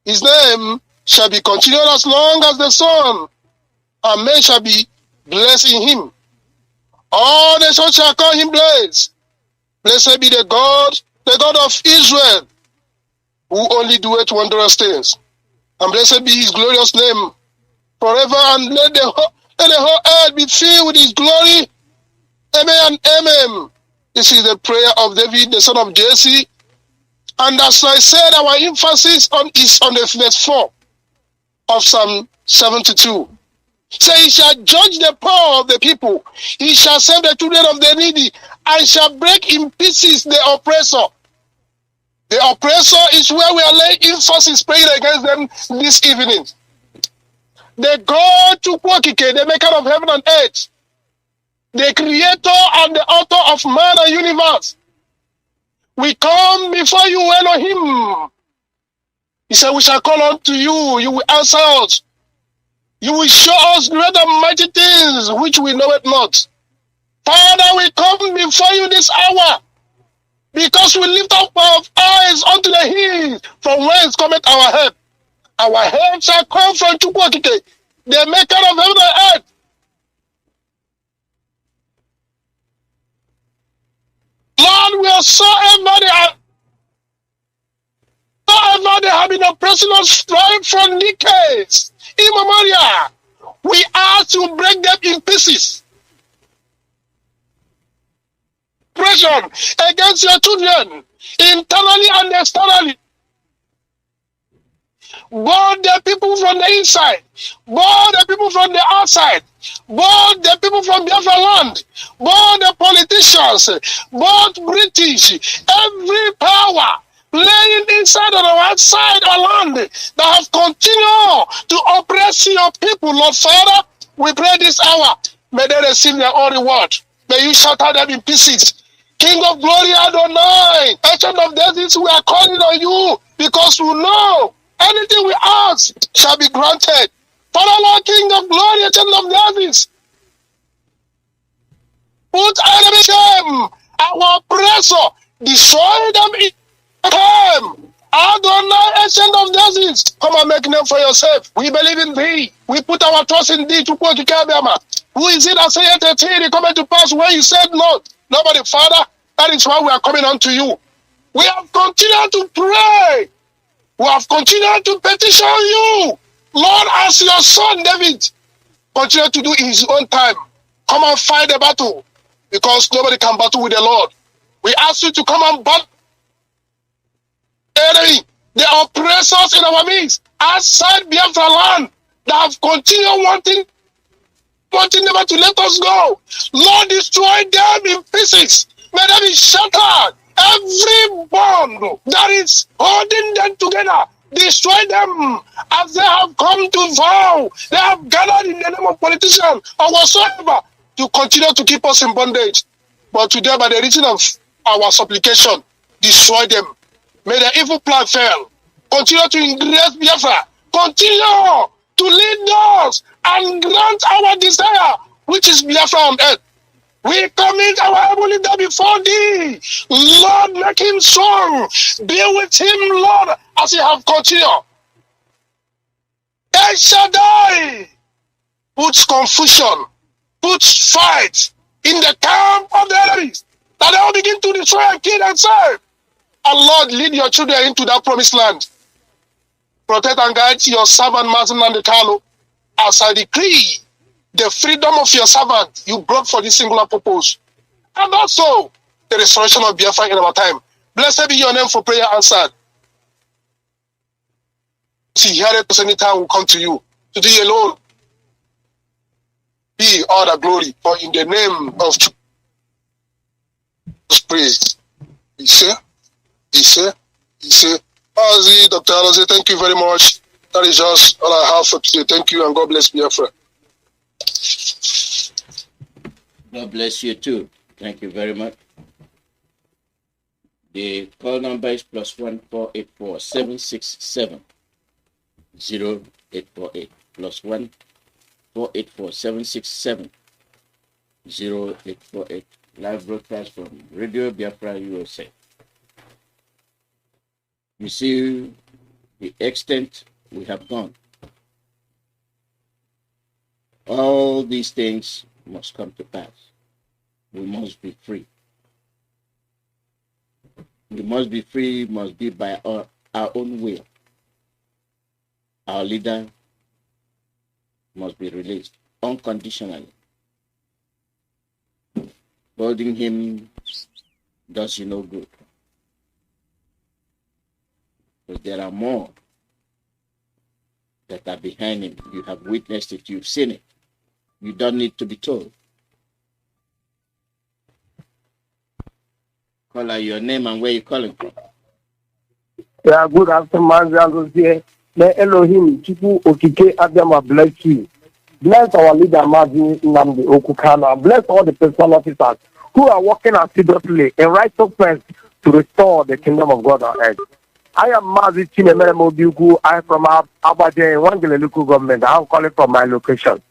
His name shall be continued as long as the sun, and men shall be blessed in him. All nations shall call him blessed. Blessed be the God of Israel, who only doeth wondrous things. And blessed be his glorious name forever, and let the whole earth be filled with his glory. Amen and amen. This is the prayer of David, the son of Jesse. And as I said, our emphasis is on the verse 4 of Psalm 72. So he shall judge the poor of the people. He shall save the children of the needy, and shall break in pieces the oppressor. The oppressor is where we are laying emphasis, praying against them this evening. The God Chukwuemeka, the maker of heaven and earth, the creator and the author of man and universe. We come before you, Elohim. He said, we shall call unto you, you will answer us. You will show us great and mighty things which we know it not. Father, we come before you this hour, because we lift up our eyes unto the hills, from whence cometh our help. Our help shall come from Chukwuemeka, the maker of heaven and earth. Lord, wheresoever Lord, they have been oppressing us right from decades immemorial. We are to break them in pieces. Pressure against your children, internally and externally. Both the people from the inside, both the people from the outside, both the people from Biafra land, both the politicians, both British, every power playing inside and outside our land that have continued to oppress your people, Lord Father, we pray this hour, may they receive their own reward. May you shatter them in pieces. King of glory, Adonai, Ancient of Days, we are calling on you because we know anything we ask shall be granted. Father, Lord, King of glory, Ancient of Days, put enemy shame, our oppressor, destroy them in time. Adonai, Ancient of Days, come and make name for yourself. We believe in thee. We put our trust in thee. Who is it that saith a thing it coming to pass when you said no? Nobody, Father. That is why we are coming unto you. We have continued to pray. We have continued to petition you. Lord, as your son David continue to do in his own time. Come and fight the battle. Because nobody can battle with the Lord. We ask you to come and battle enemy, the oppressors in our midst, outside Biafra land, that have continued wanting never to let us go. Lord, destroy them in pieces. May they be shattered. Every bond that is holding them together, destroy them as they have come to vow. They have gathered in the name of politicians or whatsoever to continue to keep us in bondage. But today, by the reason of our supplication, destroy them. May the evil plan fail. Continue to ingrace Biafra. Continue to lead us and grant our desire, which is Biafra on earth. We commit our heavenly leader before thee. Lord, make him strong. Be with him, Lord, as he have continued. El Shaddai puts confusion, puts fight in the camp of the enemies, that they will begin to destroy and kill and serve. And Lord, lead your children into that promised land. Protect and guide your servant Mazi Nnamdi Kanu, as I decree the freedom of your servant you brought for this singular purpose. And also the restoration of Biafra in our time. Blessed be your name for prayer answered. See, hear it anytime we come to you. To thee alone be all the glory, for in the name of Jesus praise. He said, Mazi, Dr. Alozie, thank you very much. That is just all I have for today. Thank you and God bless Biafra. God bless you too. Thank you very much. The call number is +1 484 767 0848. +1 484 767 0848. Live broadcast from Radio Biafra, USA. You see the extent we have gone. All these things must come to pass. We must be free. We must be free, must be by our own will. Our leader must be released unconditionally. Holding him does you no good. But there are more that are behind him. You have witnessed it, you've seen it. You don't need to be told. Call out your name and where you're calling from. Yeah, good afternoon, Mazi Nnamdi. May Elohim, Chukwu Okike Abiyama bless you. Bless our leader, Mazi Nnamdi Kanu. Bless all the personal officers who are working assiduously in righteousness to restore the kingdom of God on earth. I am Mazi Chukwuemeka. I am from Abadan, Wangele local government. I am calling from my location.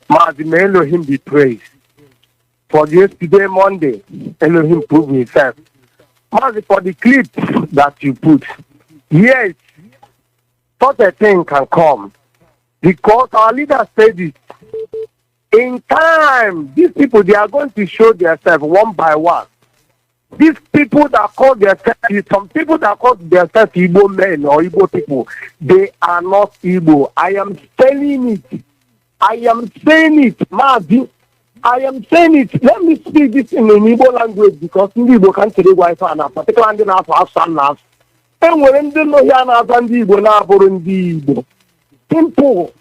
Mazi, may Elohim be praised. For yesterday, Monday, Elohim proved himself. Mazi, for the clip that you put, yes, such a thing can come. Because our leader said it. In time, these people, they are going to show themselves one by one. These people that call themselves, some people that call themselves Igbo men or Igbo people, they are not Igbo. I am telling it. I am saying it, Mazi. I am saying it. Let me speak this in an Igbo language because Igbo can't say Wi-Fi now, particularly now for Afghan now. And when they know here now, Igbo now for Igbo. Simple.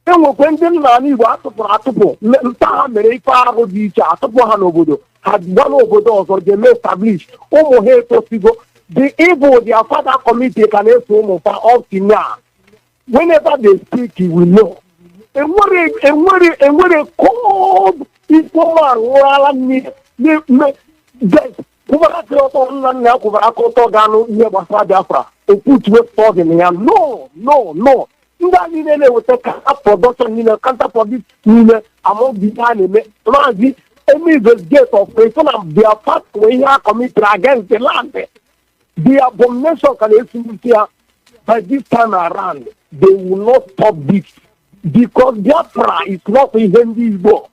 And when they know Igbo, Atupo, Nta mere ife ahụ dị iche atụpụ ha n'obodo ha gbara obodo ọzọ ga-eme establish ụmụ ha etosigo the evil their father committee can efe ụmụ fa up to now. Whenever they speak, you will know. Enwere cold Igbo man nwụrala death kwụbarakịrị ọtọ nna nna ya kwụbarakị ọtọ ga-anụ ihe gbasara Biafra okwutuwe fọdụ ya no ndị a niile na-eweta counter production niile counter product niile among the ha na-eme Mazi any investigate of person and their part wee ihe ha committed against the land. The abomination can esisi ya by this time around they will not stop this because Biafra is not ihe ndị Igbo.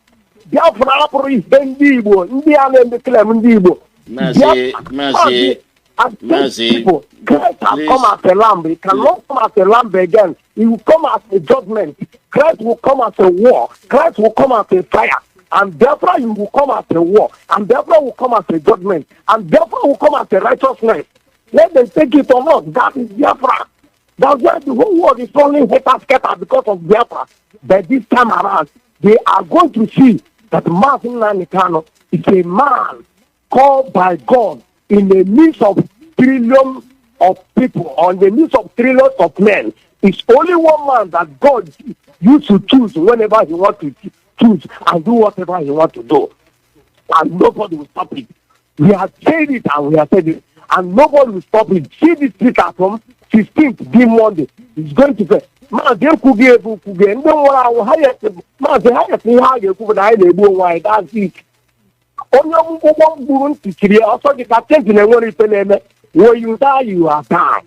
Biafra abụrụ ihe ndị Igbo ndị a na-eme claim ndị Igbo. Mazi, Christ has come as a lamb. He cannot come as a lamb again. He will come as a judgment. Christ will come as a war. Christ will come as a fire. And therefore he will come as a war. And therefore will come as a judgment. And therefore will come as a righteousness. Let them take it or not. That is Biafra. That's why the whole world is falling scatter because of Biafra. But this time around, they are going to see that Mazi Nnamdi Kanu is a man called by God in the midst of trillions of people, or in the midst of trillions of men. It's only one man that God used to choose whenever he wants to choose and do whatever he wants to do. And nobody will stop it. We have said it and we have said it. And nobody will stop it. See this speaker from 15th, this Monday. He's going to say, Mazi Kuge, and don't want Mazi Kuge, that's it. Onye ọgwụgwọ mgburu ntikiri ọsọ dị ka tezi na-enwere ife na-eme when you die you are die.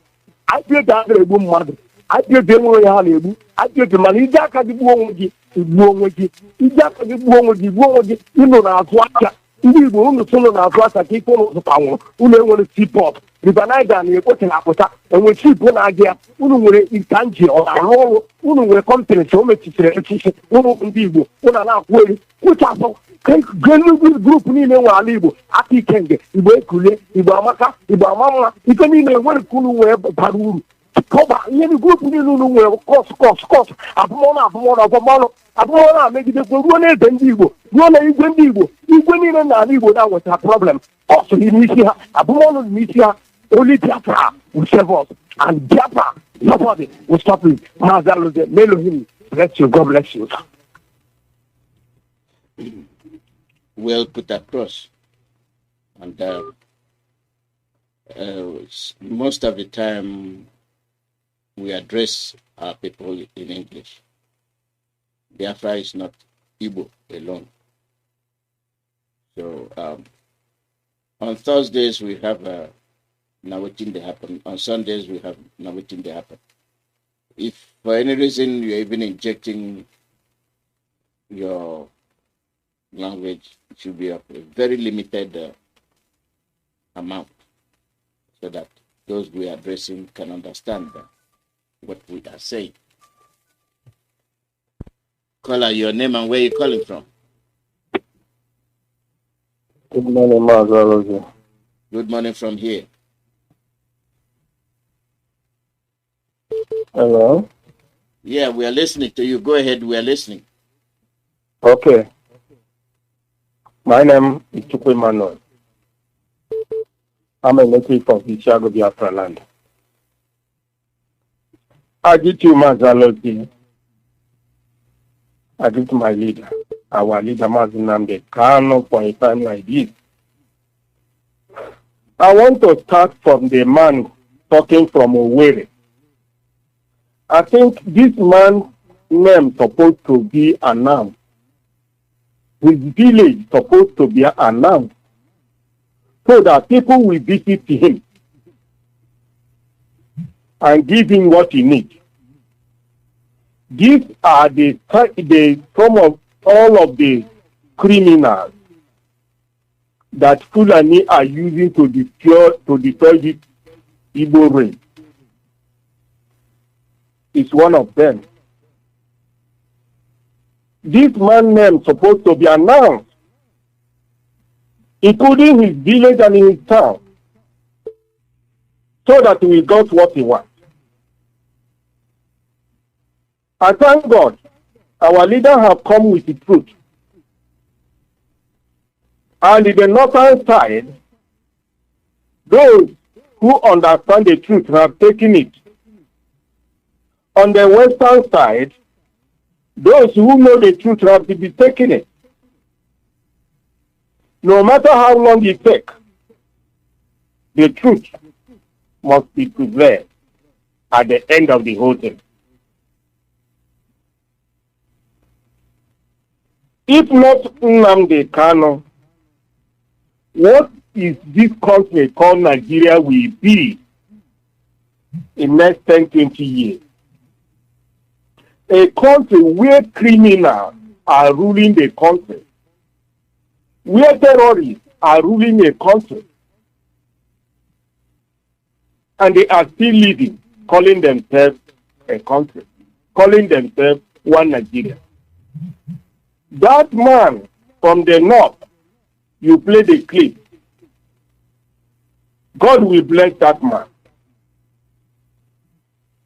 Adịeji adịrị egbu mmadụ adịeji enwere ha na-egbu adịeji mana iji aka gị gbuo onwe gị igbuo onwe gị iji aka gị gbuo onwe gị igbuo onwe gị ịnọ n'azụ aka ndị Igbo unu so nọ n'azụ aka ka ike ụnụ zụtanwụrụ unu enwere seaport River Niger na-ekpote na apụta enwe ship na-aga ya unu nwere ikanji ọ na-arụ ọrụ unu nwere kọmpani o mechisiri echichi unu ndị Igbo unu na-akwụ elu kwụchasụ group niile nwere ala Igbo aka ikenge Igbo ekule Igbo amaka Igbo amamma ike niile nwere ka unu wee bara uru kọba ihe group niile unu nwere kọs abụmọnụ na-amegidekwa ruo n'eze ndị Igbo ruo na igwe ndị Igwe niile na ala Igbo na-nweta problem ọsụ n'isi ha abụmọnụ n'isi ha only Biafra will save us and Biafra nobody will stop it. Mazi Alozie, may Elohim bless you. God bless you. Well put across, and most of the time we address our people in English. Biafra is not Igbo alone. So on Thursdays we have now waiting to happen. On Sundays we have now waiting to happen. If for any reason you're even injecting your language, it should be of a very limited amount so that those we are addressing can understand what we are saying. Caller, your name and where you're calling from. Good morning, Mazi Alozie. Good morning from here. Hello? Yeah, we are listening to you. Go ahead, we are listening. Okay. My name is Chukwuemeka. I'm a native of the Chicago Biafra land. I greet you, Mazi Alozie. I greet my leader, our leader, Mazi Nnamdi Kanu, for a time like this. I want to start from the man talking from Owerri. I think this man's name supposed to be announced. His village supposed to be announced so that people will visit him and give him what he needs. These are some of all of the criminals that Fulani are using to destroy this Igbo race is one of them. This man's name is supposed to be announced, including his village and his town, so that he will get what he wants. I thank God our leaders have come with the truth. And in the northern side, those who understand the truth have taken it. On the western side, those who know the truth have to be taking it. No matter how long it takes, the truth must be preserved at the end of the whole thing. If not Nnamdi Kanu, what is this country called Nigeria will be in next 10, 20 years? A country where criminals are ruling the country, where terrorists are ruling a country, and they are still living, calling themselves a country, calling themselves one Nigeria. That man from the north, you play the clip. God will bless that man.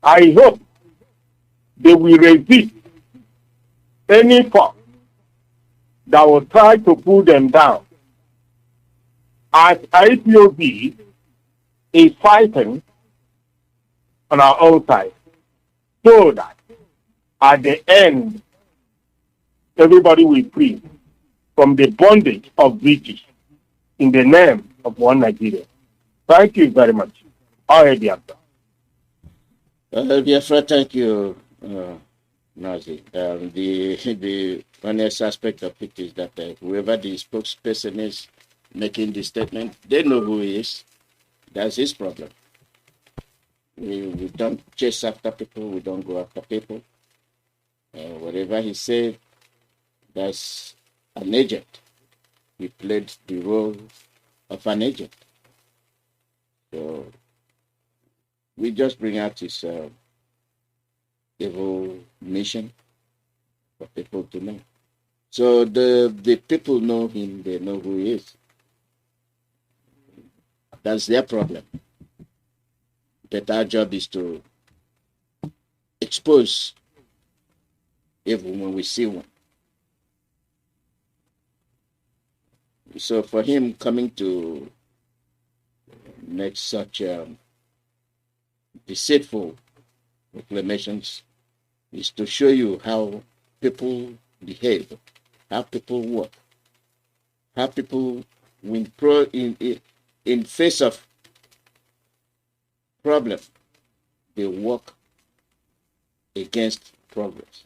I hope they will resist any force that will try to pull them down. As IPOB is fighting on our own side, so that at the end, everybody will free from the bondage of British in the name of one Nigeria. Thank you very much. Radio Biafra. Biafra, thank you, Mazi. The honest aspect of it is that whoever the spokesperson is making the statement, they know who he is. That's his problem. We don't chase after people. We don't go after people. Whatever he said, that's an agent. He played the role of an agent. So we just bring out his evil mission for people to know. So the people know him, they know who he is. That's their problem. But our job is to expose evil when we see one. So for him coming to make such deceitful proclamations is to show you how people behave, how people work, how people in face of problem, they work against progress.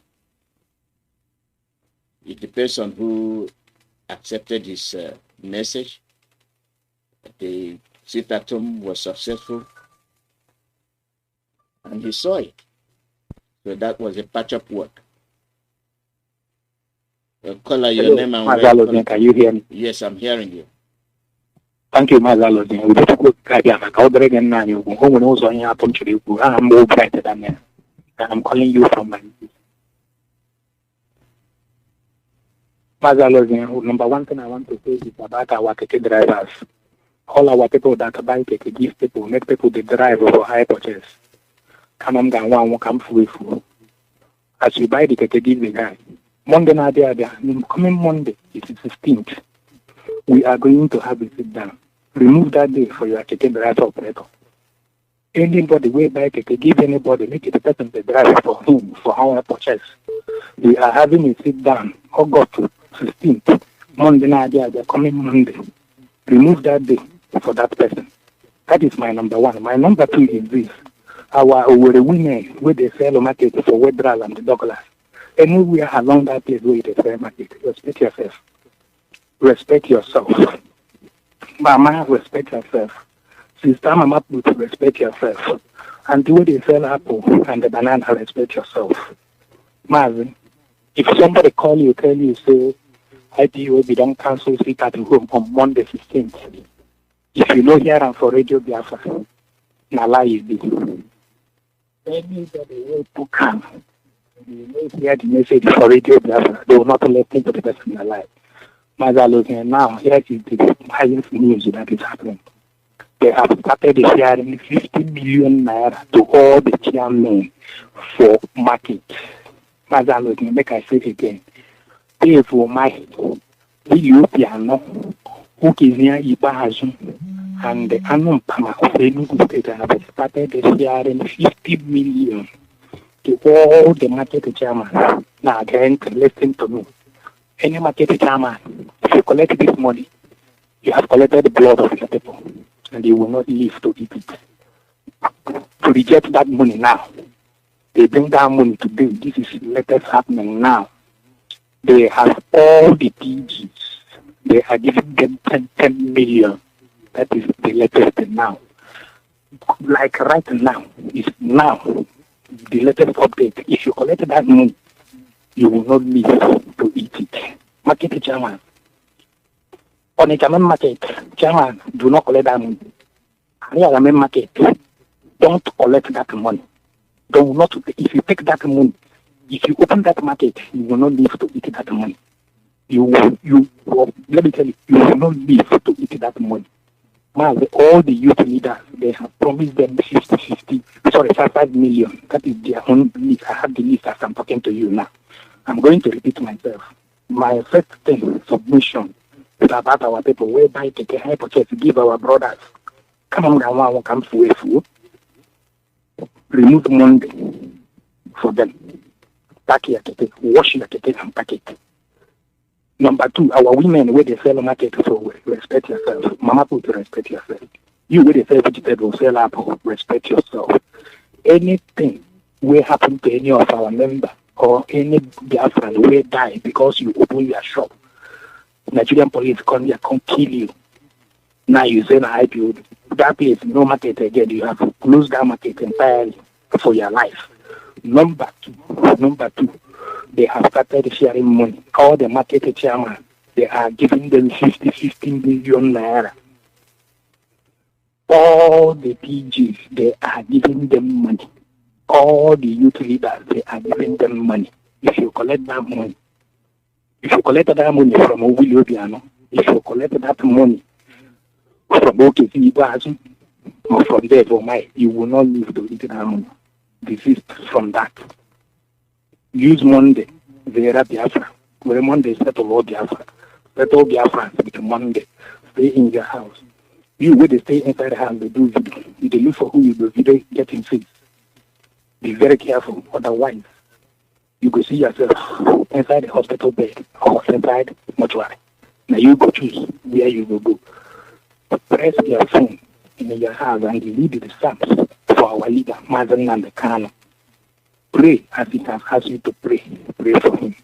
It depends on who accepted his message. The sit-at-home was successful, and he saw it. So that was a patch-up work. Caller, your name and Mazi Alozie, can you hear me? Yes, I'm hearing you. Thank you, Mazi Alozie. We just go I'm more brighter than me. I'm calling you from my Mazi Alozie, number one thing I want to say is about our keke drivers. All our people that buy keke, give people, make people the drive for high purchase. Come full. As you buy the keke, give the guy. Monday, coming Monday, it is 16th. We are going to have a sit down. Remove that day for your keke driver operator. Anybody will buy keke, give anybody, make it a person the driver for him, for our purchase. We are having a sit down, August 16th. Monday, coming Monday. Remove that day for that person. That is my number one. My number two is this. Our women, where they sell market for Wedral and the Douglas. Anywhere along that place where they sell market, respect yourself. Respect yourself. Mama, respect yourself. Sister Mama, put respect yourself. And the way they sell apple and the banana, respect yourself. Mazi, if somebody call you, tell you, say, IPOB don't cancel sit at home on Monday 15th. If you know here and for Radio Biafra, na lie is this. Anybody will to come. You know hear the message for Radio Biafra. They will not let me to the person alive. Mazi Nnamdi, now here is the highest news that is happening. They have started sharing 50 million naira to all the chairmen for market. Mazi Nnamdi, make I say it again. Pay for my piano, who is near Ibahazu, and the Anumpama of Enugu State have started sharing 50 million to all the market chairman. Now again, listen to me. Any market chairman, if you collect this money, you have collected the blood of your people, and you will not live to eat it. To reject that money now, they bring that money to bill. This is latest happening now. They have all the PGs. They are giving them 10 million. That is the latest now. Like right now, is now the latest update. If you collect that money, you will not live to eat it. Market chairman. On a German market, chairman, do not collect that money. On a German market, don't collect that money. Do not. If you take that money, if you open that market, you will not live to eat that money. Let me tell you, you will not live to eat that money. Man, all the youth leaders, they have promised them 5 million. That is their own list. I have the list as I'm talking to you now. I'm going to repeat myself. My first thing, submission, is about our people, whereby take a high purchase, give our brothers. Come on, come for a food. Remove Monday for them. Pack your kete, wash your kete and pack it. Number 2, our women where they sell market, so respect yourself. Mama put respect yourself. You where they sell vegetables, sell apple, respect yourself. Anything will happen to any of our members or any Biafran will die because you open your shop. Nigerian police come here, come kill you. Now you say na IPO. That place, no market again. You have to close that market entirely for your life. Number two, they have started sharing money. All the market chairman, they are giving them 15 billion naira. All the PGs, they are giving them money. All the youth leaders, they are giving them money. If you collect that money, from Owili Obiano, if you collect that money from OKC Ibazu, or from there for my, you will not live to eat that money. Desist from that. Use Monday, Vera Biafra. Where Monday settle all Biafra. Settle Biafra with Monday. Stay in your house. You where they stay inside the house, they do video. You they look for who you do video getting sick. Be very careful, otherwise you go see yourself inside the hospital bed or inside mortuary. Now you go choose where you will go. Press your phone in your house and read the Psalms for our leader, Mazi Nnamdi Kanu. Pray as he has asked you to pray. Pray for him.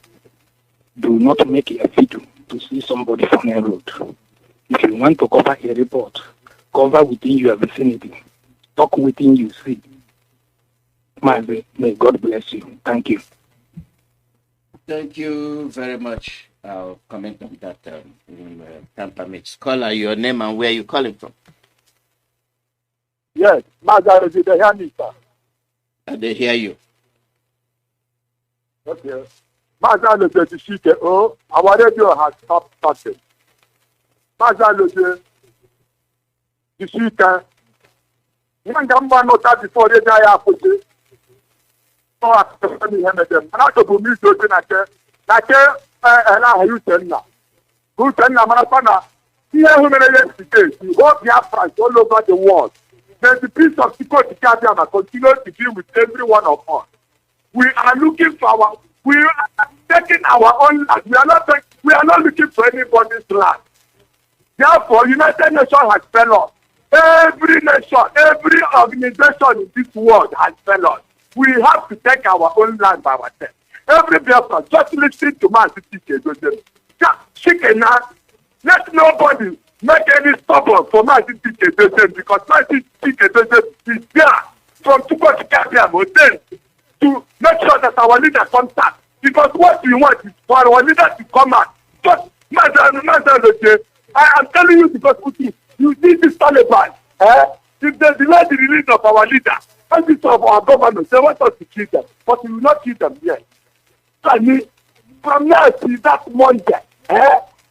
Do not make a video to see somebody from the road. If you want to cover a report, cover within your vicinity. Talk within you see. Mazi, may God bless you. Thank you. Thank you very much. I'll comment on that in time permits. Caller, your name and where you calling from? Yes, Mazi, they hear me, sir. They hear you. Okay. Mazi, our radio has stopped starting. Mazi, the speaker, you can not that before they die after this. No, I'm not going to meet you. You tell now. Who tell now, Manapana? Here, who many years today, you hold Biafra all over the world. There's the peace of security continue to be with every one of us. We are looking for we are taking our own land. We are not looking for anybody's land. Therefore, United Nations has failed us. Every nation, every organization in this world has failed us. We have to take our own land by ourselves. Every Biafra, just listen to Mazi Chukwuemeka. Let nobody make any stubborn for Mazi Chukwuemeka because Mazi Chukwuemeka is there from Chukwuemeka to make sure that our leader comes out. Because what we want is for our leader to come out. Just I am telling you because you see this Taliban, if they delay the release of our leader, and this of our government, they want us to kill them, but we will not kill them yet. So I mean, from now to that Monday,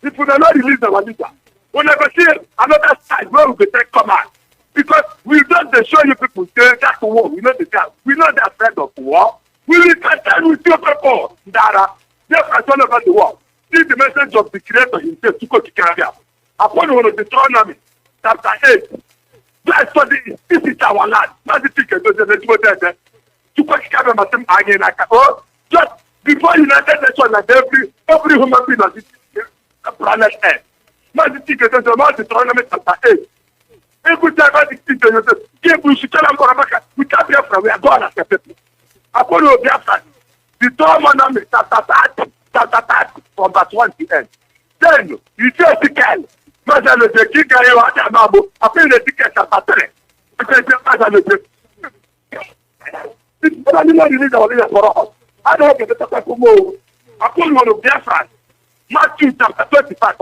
if we do not release our leader, we'll never see another side where we will take command. Because we don't show you people say that's war. We know the guy. We know they're afraid of war. We will contend with your people that are all over the world. See the message of the creator himself, Chukwuemeka. Upon one of the Deuteronomy, chapter 8. Let's study this is our land. Mazi Chukwuemeka Alozie. Just before United Nations and every human being on this planet Earth. Mazi Chukwuemeka Alozie, Deuteronomy chapter 8. Every time I think we should tell them we can't Biafra, we are going as a people. Upon your Biafra, the Deuteronomy chapter 30 from verse 1 to end. Then you say again, Mazi Nnamdi Kanu, I feel the ticket chapter 3. I say Mazi Nnamdi. It's not release our leaders for us. I don't get the chapter for more. Upon one of Biafra, Matthew chapter 25,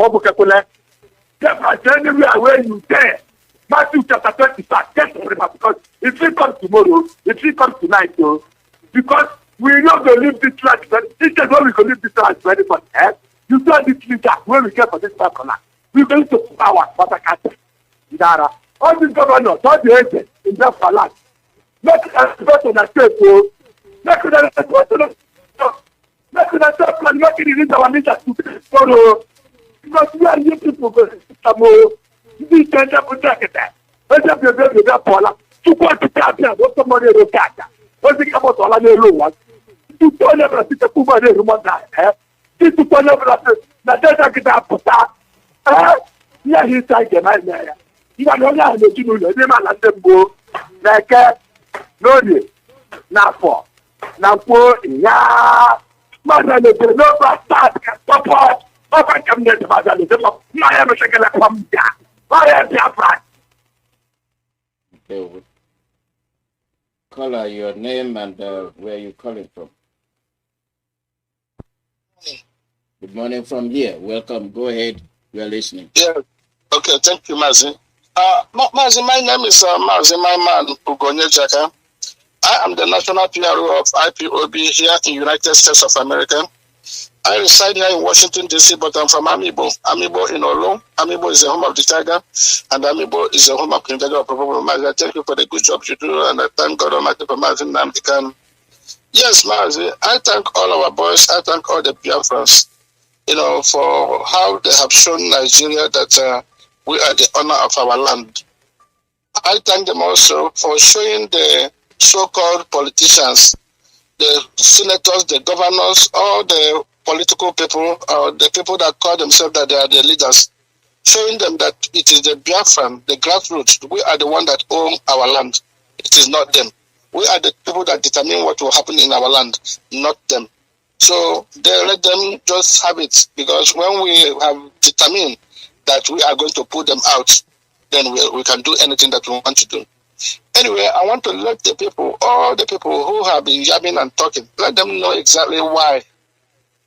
Biafra, anywhere where you there. Matthew chapter 25, because if we come tomorrow, if we come tonight, because we not going to leave this land, this is where we can leave this land for anybody. You saw this leader where we get for this land. We're going to power, but I can't. All these governors, all the agents in that land, make us go to the state, make us go to the make us plan, make it in our leaders to follow. Because we are new people, this kind of protect what's up your baby Paula? To what to capture, what's the money to capture? What's the about all the low ones? To turn over to the Puma Rumanda, this to turn over the data get up. Yeah, he's like a nightmare. You are not going to do the man let them go. Like, no, now for now, poor, yeah, Mother, no bastard can support. I come there to Mother, I am a second from that. Okay. Caller, your name and where you calling from. Good morning from here. Welcome. Go ahead. We are listening. Yeah. Okay. Thank you, Mazi. Mazi, my name is Mazi, my man, Ugonye Jaka. I am the national PRO of IPOB here in United States of America. I reside here in Washington, D.C., but I'm from Amibo. Amibo in Olo. Amibo is the home of the tiger, and Amibo is the home of King Jaga. Mazi, I thank you for the good job you do, and I thank God Almighty for Mazi Nnamdi Kanu. Yes, Mazi, I thank all our boys. I thank all the Biafrans, for how they have shown Nigeria that we are the owner of our land. I thank them also for showing the so-called politicians, the senators, the governors, all the political people, or the people that call themselves that they are the leaders, showing them that it is the Biafran, the grassroots, we are the one that own our land. It is not them. We are the people that determine what will happen in our land, not them. So they let them just have it, because when we have determined that we are going to put them out, then we can do anything that we want to do. Anyway, I want to let the people, all the people who have been yapping and talking, let them know exactly why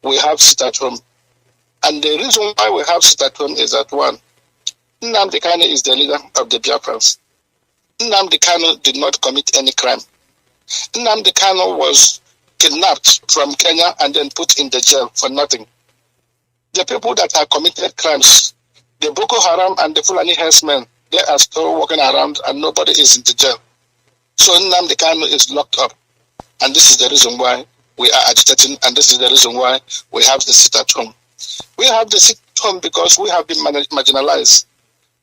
we have sit at home. And the reason why we have sit at home is that, one, Nnamdi Kanu is the leader of the Biafrans. Nnamdi Kanu did not commit any crime. Nnamdi Kanu was kidnapped from Kenya and then put in the jail for nothing. The people that have committed crimes, the Boko Haram and the Fulani herdsmen, they are still walking around and nobody is in the jail. So Nnamdi Kanu is locked up. And this is the reason why we are agitating, and this is the reason why we have the sit at home. We have the sit at home because we have been marginalized.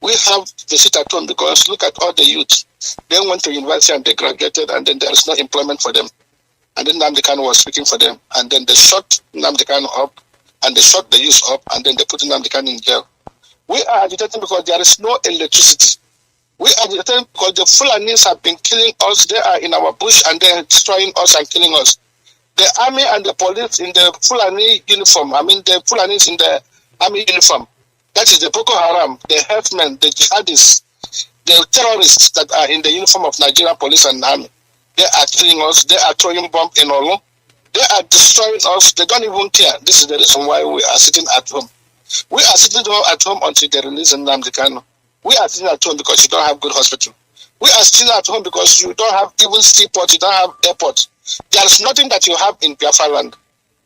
We have the sit at home because look at all the youth. They went to university and they graduated, and then there is no employment for them. And then Nnamdi Kanu was speaking for them. And then they shut Nnamdi Kanu up, and they shut the youth up, and then they put Nnamdi Kanu in jail. We are agitating because there is no electricity. We are agitating because the Fulanis have been killing us. They are in our bush and they are destroying us and killing us. The army and the police in the Fulani uniform, the Fulanis in the army uniform, that is the Boko Haram, the herdsmen, the jihadists, the terrorists that are in the uniform of Nigerian police and army. They are killing us. They are throwing bombs in Olo. They are destroying us. They don't even care. This is the reason why we are sitting at home. We are sitting at home until they release Nnamdi Kanu. We are sitting at home because you don't have good hospital. We are still at home because you don't have even seaport, you don't have airport. There is nothing that you have in Biafra land.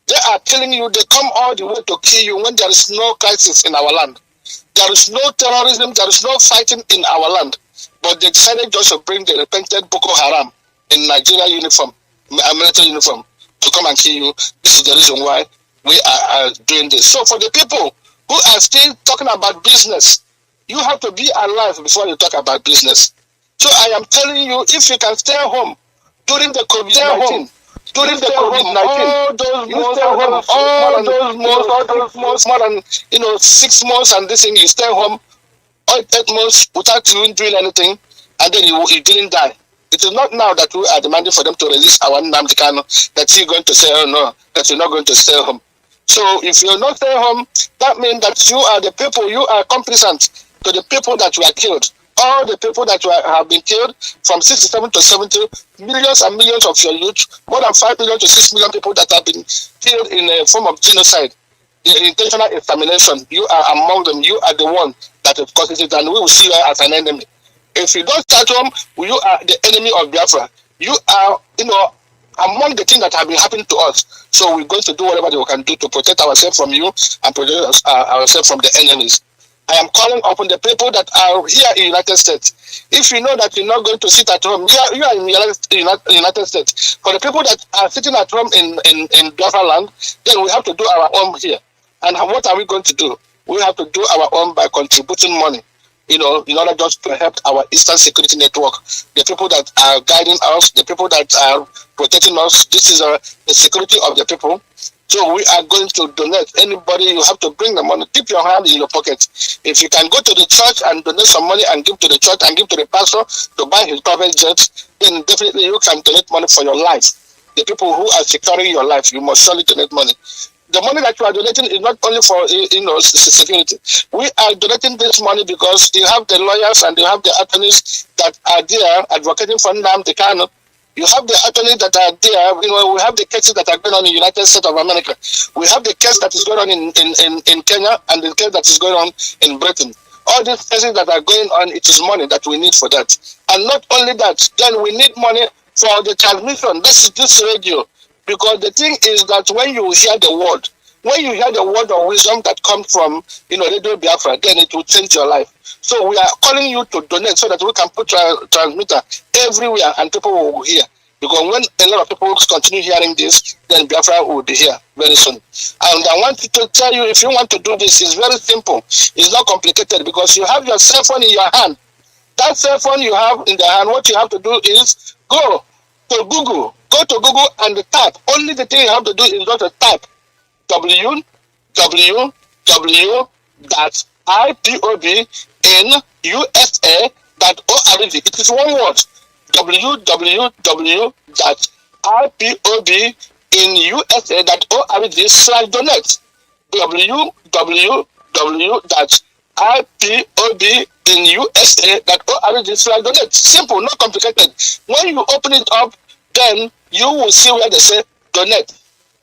They are telling you they come all the way to kill you when there is no crisis in our land. There is no terrorism, there is no fighting in our land. But they decided just to bring the repentant Boko Haram in Nigeria uniform, military uniform, to come and kill you. This is the reason why we are doing this. So for the people who are still talking about business, you have to be alive before you talk about business. So I am telling you, if you can stay home during the COVID-19, more than 6 months, and this thing, you stay home all 8 months without even doing anything, and then you didn't die. It is not now that we are demanding for them to release our Nnamdi Kanu that you're going to say, oh no, that you're not going to stay home. So if you're not staying home, that means that you are the people, you are complicit to the people that were killed. All the people that have been killed, from 67 to 70, millions and millions of your youth, more than 5 million to 6 million people that have been killed in a form of genocide, the intentional extermination. You are among them. You are the one that has caused it, and we will see you as an enemy. If you don't start home, you are the enemy of Biafra. You are, among the things that have been happening to us. So we're going to do whatever we can do to protect ourselves from you and protect ourselves from the enemies. I am calling upon the people that are here in the United States. If you know that you're not going to sit at home, you are in the United States. For the people that are sitting at home in Biafra land, then we have to do our own here. And what are we going to do? We have to do our own by contributing money, in order just to help our Eastern Security Network. The people that are guiding us, the people that are protecting us, this is the security of the people. So we are going to donate. Anybody, you have to bring the money. Keep your hand in your pocket. If you can go to the church and donate some money and give to the church and give to the pastor to buy his private jet, then definitely you can donate money for your life. The people who are securing your life, you must surely donate money. The money that you are donating is not only for security. We are donating this money because you have the lawyers and you have the attorneys that are there advocating for Nnamdi Kanu. You have the attorneys that are there. We have the cases that are going on in the United States of America. We have the case that is going on in Kenya and the case that is going on in Britain. All these cases that are going on, it is money that we need for that. And not only that, then we need money for the transmission. This radio. Because the thing is that when you hear the word of wisdom that comes from Radio Biafra, then it will change your life. So we are calling you to donate so that we can put transmitter everywhere and people will hear. Because when a lot of people continue hearing this, then Biafra will be here very soon. And I want to tell you, if you want to do this, it's very simple. It's not complicated because you have your cell phone in your hand. That cell phone you have in the hand, what you have to do is go to Google and type. Only the thing you have to do is just to type www.ipobnusa.org. It is one word. www.ipobnusa.org/donate. www.ipobnusa.org/donate. Simple, not complicated. When you open it up, then you will see where they say donate.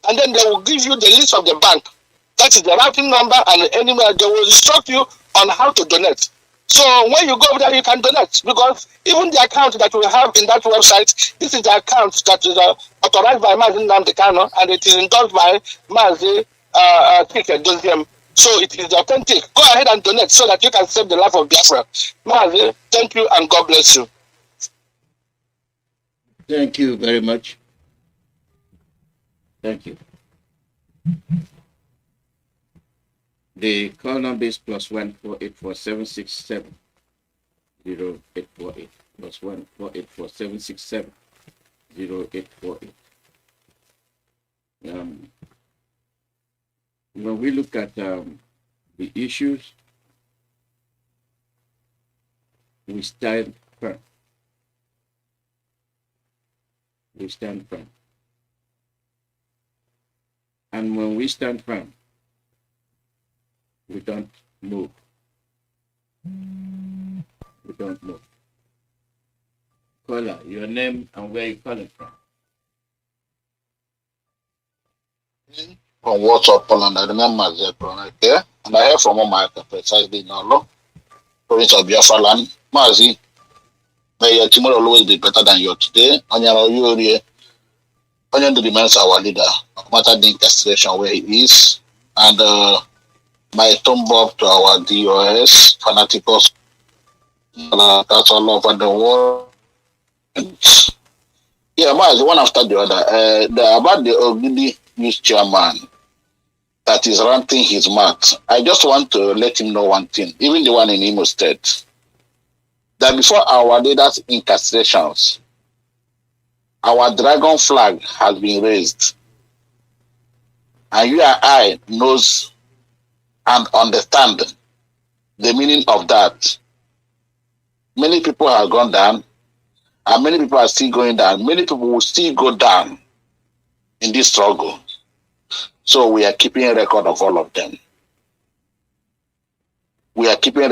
And then they will give you the list of the bank. That is the routing number, and anywhere they will instruct you on how to donate. So when you go over there, you can donate, because even the account that we have in that website, this is the account that is authorized by Mazi Nnamdi Kanu, and it is endorsed by Mazi Alozie. So it is authentic. Go ahead and donate so that you can save the life of Biafra. Mazi, thank you and God bless you. Thank you very much. Thank you. The call number is +14847670848 +14847670848. When we look at the issues, we stand firm. We stand firm. And when we stand firm, we don't move. We don't move. Caller, your name and where you calling from? on WhatsApp Poland. I remember Mazi right there. And I heard from Omaka precisely in Olo, province of Biafra land. Mazi, may your tomorrow always be better than your today. Onion remains our leader, no matter the incarceration where he is. And my thumb up to our DOS, fanaticals, that's all over the world. Yeah, Mazi, one after the other. About the Ogidi news chairman that is ranting his mouth. I just want to let him know one thing, even the one in Imo State, that before our leaders' incarcerations, our dragon flag has been raised. And you and I knows and understand the meaning of that. Many people have gone down, and many people are still going down. Many people will still go down in this struggle. So we are keeping a record of all of them. We are keeping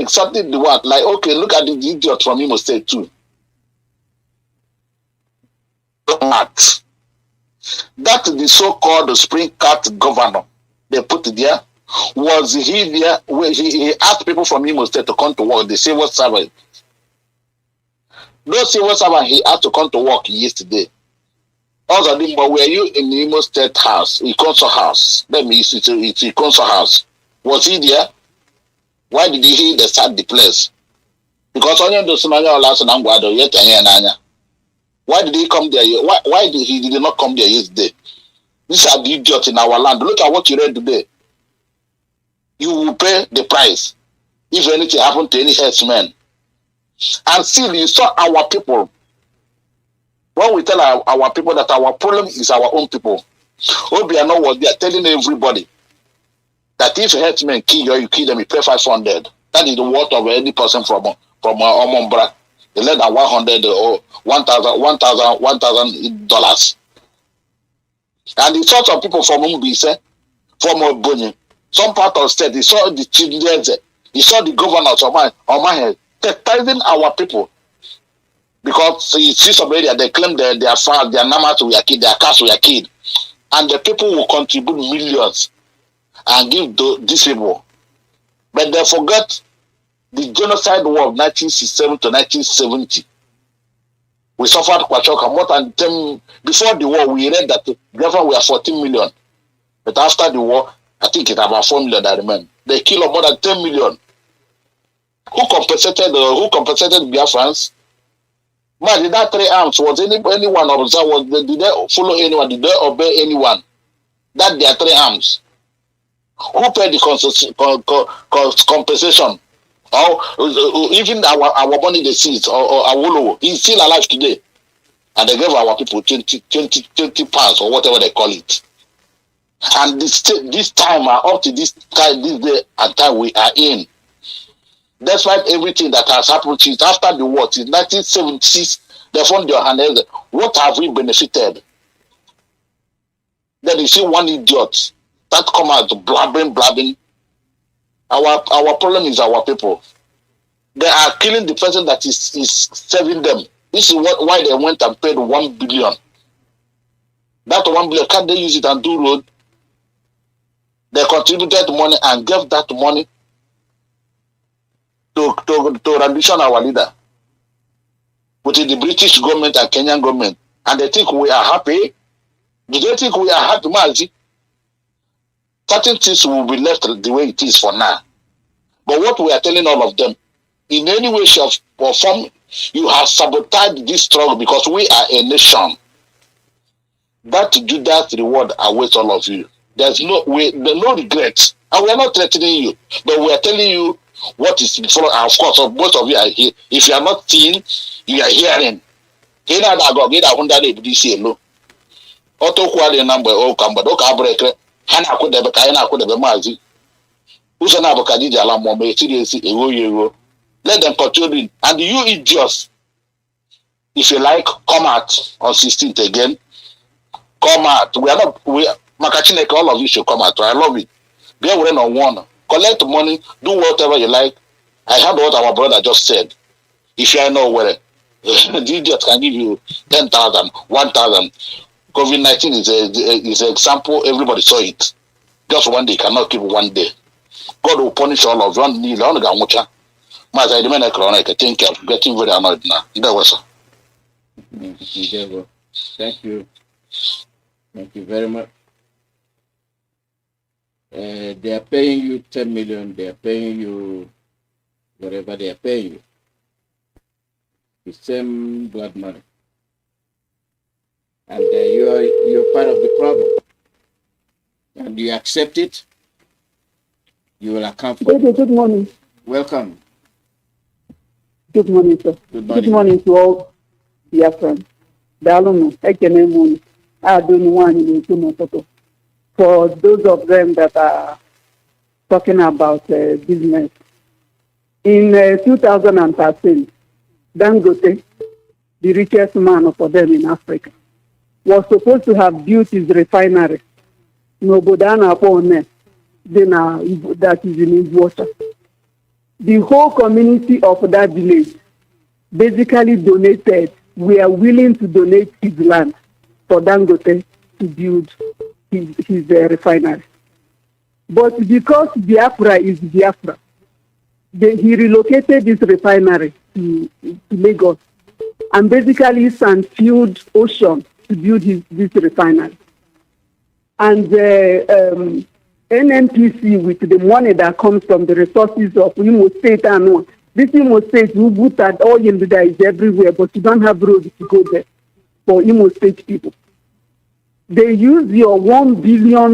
something the what? Like, okay, look at the idiot from Imo State too. That the so-called spring cat governor they put there, was he there where he asked people from Imo State to come to work, the civil servant. Those civil servant he had to come to work yesterday. Also, but were you in the Imo State House, the council house? Let me it's the council house. Was he there? Why did he start the place? Because only those last yet. Why did he come there? Why did he did not come there yesterday? These are the idiots in our land. Look at what you read today. You will pay the price if anything happened to any herdsman. And still, you saw our people. When we tell our people that our problem is our own people, Obiano was there telling everybody that if a herdsman kill you, you kill them, you pay 500. That is the worth of any person from Omombra. They less than 100 or $1,000. And the sort of people from Umbise, from Obonyi, some part of state, he saw the children, he saw the governors on my head, terrorizing our people. Because you see some area, they claim their farms, their namas were killed, their cars were killed. And the people will contribute millions and give to these people. But they forget the genocide war of 1967 to 1970. We suffered Kwachoka more than 10. Before the war, we read that the Biafra were 14 million. But after the war, I think it's about 4 million that remain. They killed more than 10 million. Who compensated Biafrans? Man, did that 3 arms, was anyone observed? Did they follow anyone? Did they obey anyone? That they are 3 arms. Who paid the compensation? Or even our money they seized, or Awolowo, he's still alive today. And they gave our people 20 pounds or whatever they call it. And this time, up to this day and time we are in, despite everything that has happened since after the war, since 1976, they found their hand. What have we benefited? Then you see one idiot that come out blabbing. Our problem is our people. They are killing the person that is serving them. This is why they went and paid 1 billion. That 1 billion, can't they use it and do road? They contributed money and gave that money to rendition our leader with the British government and Kenyan government. And they think we are happy. Do they think we are happy, Mazi? Certain things will be left the way it is for now. But what we are telling all of them, in any way, shape, or form, you have sabotaged this struggle because we are a nation. That to do that reward awaits all of you. There's no regrets. And we are not threatening you, but we are telling you what is before. And of course, most of you are here. If you are not seeing, you are hearing. Let them continue. And you idiots, if you like, come out on 16th again. Come out. Makachineke, all of you should come out. I love it. Be aware on one. Collect money, do whatever you like. I heard what our brother just said. If you are nowhere, the idiot can give you 10,000, 1,000. COVID-19 is an example. Everybody saw it. Just one day cannot keep one day. God will punish all of them. Mazi, I demand a corona. I think I'm getting very annoyed now. That was Thank you. Thank you very much. They are paying you 10 million. They are paying you whatever they are paying you. The same blood money. And you're part of the problem. And you accept it, you will account for it. Good morning. Welcome. Good morning, sir. Good morning. Good morning to all Biafrans. For those of them that are talking about business. In 2013, Dangote, the richest man for them in Africa, was supposed to have built his refinery. Nobodana Pone, that is in Ibuacha. The whole community of that village basically donated. We are willing to donate his land for Dangote to build his refinery. But because Biafra is Biafra, he relocated this refinery to Lagos and basically sand-filled ocean to build this refinery. And NNPC, with the money that comes from the resources of Imo State and on, this Imo State, we put that oil that is everywhere, but you don't have roads to go there for Imo State people. They use your $1 billion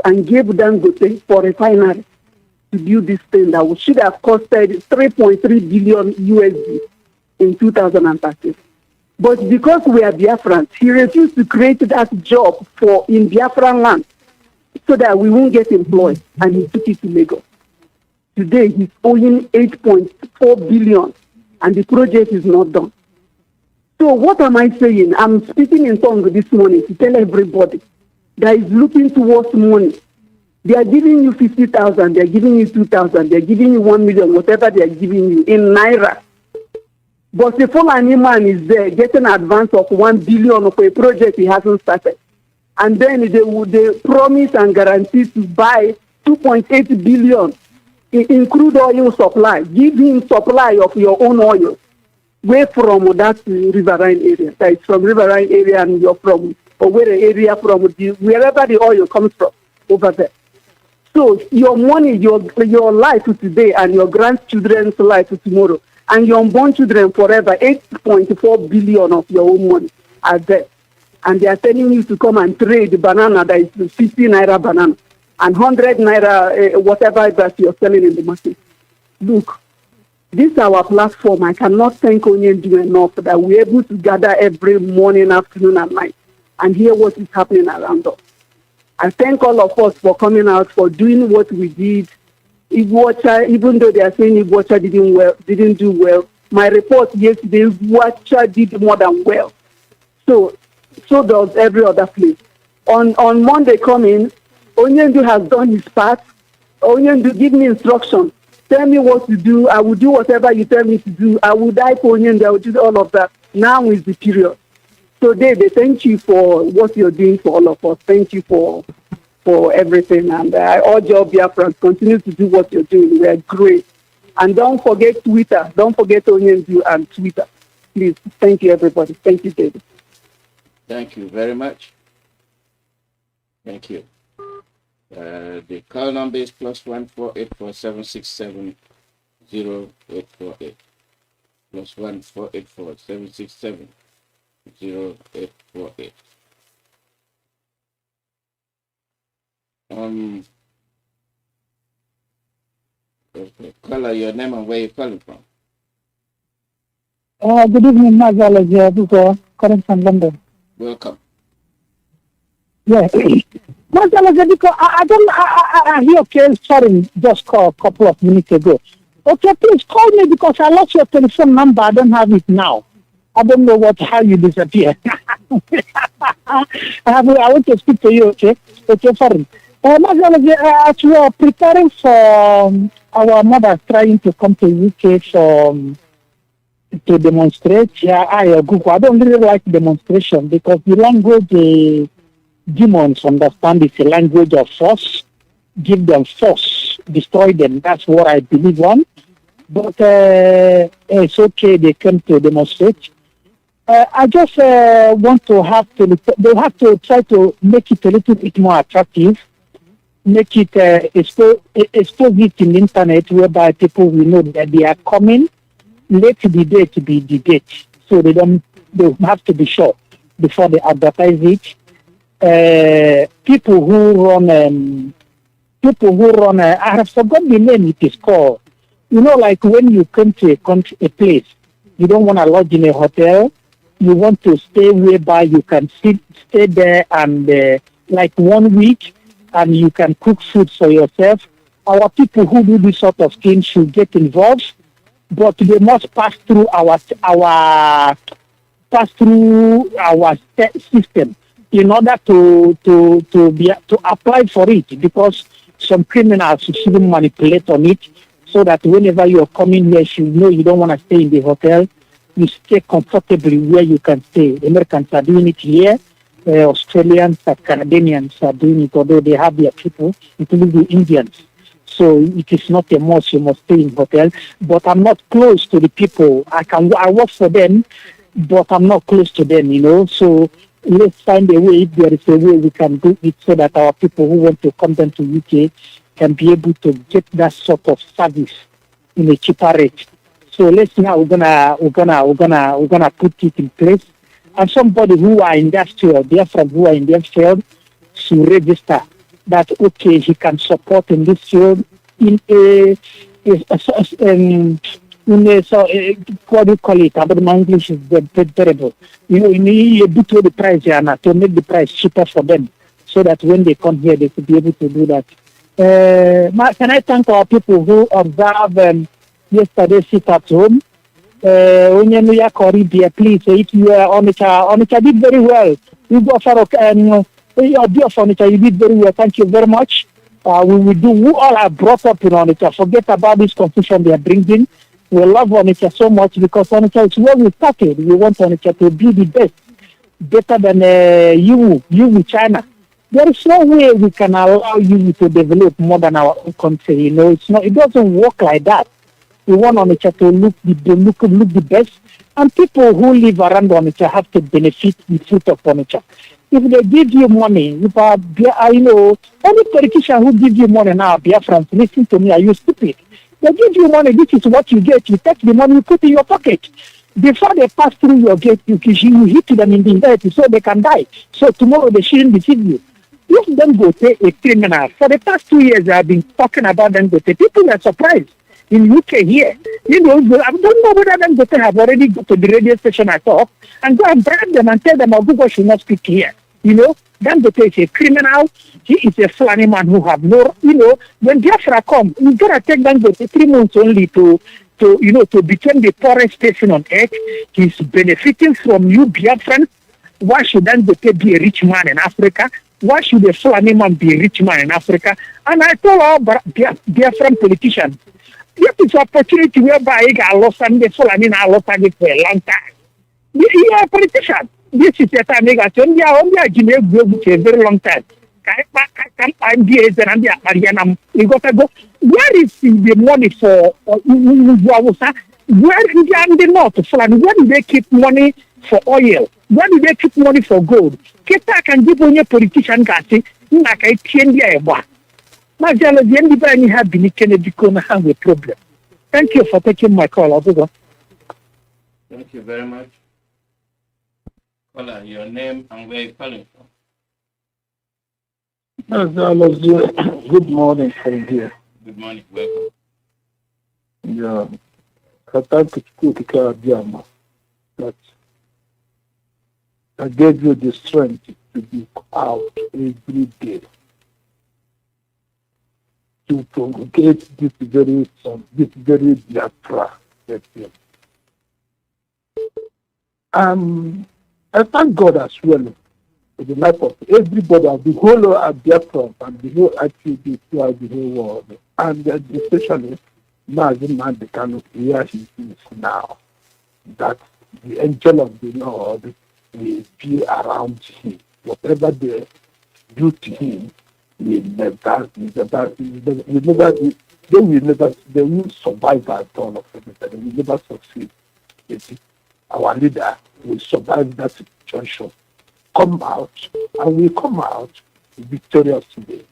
and gave Dangote for refinery to build this thing that should have costed 3.3 billion USD in 2013. But because we are Biafrans, he refused to create that job in Biafran land so that we won't get employed, and he took it to Lagos. Today, he's owing 8.4 billion, and the project is not done. So what am I saying? I'm speaking in tongues this morning to tell everybody that is looking towards money. They are giving you 50,000, they are giving you 2,000, they are giving you 1 million, whatever they are giving you in Naira. But the Fulani man is there getting an advance of 1 billion for a project he hasn't started. And then they promise and guarantee to buy 2.8 billion in crude oil supply. Give him supply of your own oil. Away from that riverine area. That is from riverine area and you're from, or where the area from, wherever the oil comes from, over there. So your money, your life today and your grandchildren's life tomorrow, and your unborn children forever, 8.4 billion of your own money are there. And they are telling you to come and trade banana that is 50 naira banana and 100 naira whatever that you're selling in the market. Look, this is our platform. I cannot thank Onyendu enough that we're able to gather every morning, afternoon, and night and hear what is happening around us. I thank all of us for coming out, for doing what we did. Ibuacha, even though they are saying Ibuacha didn't do well, my report yesterday, Ibuacha did more than well. So does every other place. On Monday coming, Onyendu has done his part. Onyendu, give me instruction. Tell me what to do. I will do whatever you tell me to do. I will die for Onyendu. I will do all of that. Now is the period. So, David, thank you for what you're doing for all of us. Thank you for everything. And I urge all Biafrans, continue to do what you're doing. We are great. And don't forget Twitter. Don't forget Onyendu and Twitter. Please. Thank you, everybody. Thank you, David. Thank you very much. Thank you. The call number is +1 484 767 0848. +1 484 767 0848. Okay. Caller, your name and where you're calling from. Good evening, Mazi Nnamdi, calling from London. Welcome. Yeah. Mazi Nnamdi, I hear okay, sorry, just call a couple of minutes ago. Okay, please call me because I lost your telephone number. I don't have it now. I don't know how you disappear. I want to speak to you, okay? Okay, sorry. Mazi Nnamdi, as we are preparing for our mother trying to come to UK for to demonstrate. Yeah, I agree. I don't really like demonstration because the language the demons understand is a language of force. Give them force, destroy them. That's what I believe on. But it's okay. They come to demonstrate. I just want to they have to try to make it a little bit more attractive, make it expose it in the internet whereby people will know that they are coming. Let the date be the date, so they have to be sure before they advertise it. People who run, I have forgotten the name it is called. You know, like when you come to a place, you don't want to lodge in a hotel. You want to stay whereby you can stay there and like 1 week, and you can cook food for yourself. Our people who do this sort of thing should get involved, but they must pass through our system in order to apply for it, because some criminals should manipulate on it, so that whenever you're coming here, you know you don't want to stay in the hotel. You stay comfortably where you can stay. Americans are doing it here. Australians and Canadians are doing it, although they have their people, including the Indians. So it is not a must. You must stay in hotel. But I'm not close to the people. I work for them, but I'm not close to them. You know. So let's find a way. If there is a way we can do it, so that our people who want to come down to UK can be able to get that sort of service in a cheaper rate. So let's now we're gonna put it in place, and somebody who are in that field, therefore who are in that field, should register that okay he can support in this field in what do you call it? But my English is very terrible. You know, you need to the price here to make the price cheaper for them, so that when they come here they could be able to do that. Can I thank our people who observe yesterday sit at home? Onyenuya Koribia, please, if you are Onitsha did very well. You go for Onitsha, you did very well. Thank you very much. We will do. We all are brought up in Onitsha. Forget about this confusion they are bringing. We love Onitsha so much because Onitsha is where we started. We want Onitsha to be the best, better than you with China. There is no way we can allow you to develop more than our own country. You know, it doesn't work like that. We want Onitsha to look the best, and people who live around Onitsha have to benefit the fruit of Onitsha. If they give you money, any politician who gives you money now, Biafrans, listen to me, are you stupid? They give you money, this is what you get. You take the money, you put in your pocket. Before they pass through your gate, you hit them in the head so they can die. So tomorrow they shouldn't deceive you. If Dangote a criminal, for the past 2 years I've been talking about Dangote, people are surprised. In UK here, I don't know whether Dangote have already got to the radio station I talk and go and bribe them and tell them Google should not speak here. Dangote is a criminal. He is a Fulani man who have no, when Biafra come, you gotta take Dangote 3 months only to become the poorest person on earth. He's benefiting from you, Biafran. Why should Dangote be a rich man in Africa? Why should a Fulani man be a rich man in Africa? And I told all Biafran politicians, this is an opportunity whereby I lost and the Fulani now lost it for a long time. You are a politician. This is a time I got only a very long time. You got to go. Where is the money for where is the north Fulani? Where do they keep money for oil? Where do they keep money for gold? Keta can give only a politician gasi, like I change the eba. Mazi Nnamdi have been Kennedy have a problem. Thank you for taking my call. Thank you very much. Caller, your name and where you're calling from. Good morning from here. Good morning, welcome. Yeah, that I gave you the strength to be out every day to promulgate this very Biafra. I thank God as well for the life of everybody, the whole of Biafra and the whole activity throughout the whole world, and especially Mazi Nnamdi Kanu, where he is now. that the angel of the Lord will be around him. Whatever they do to him, they will survive at all of it. They will never succeed. You see, our leader will survive that situation. Come out, and we come out victorious today.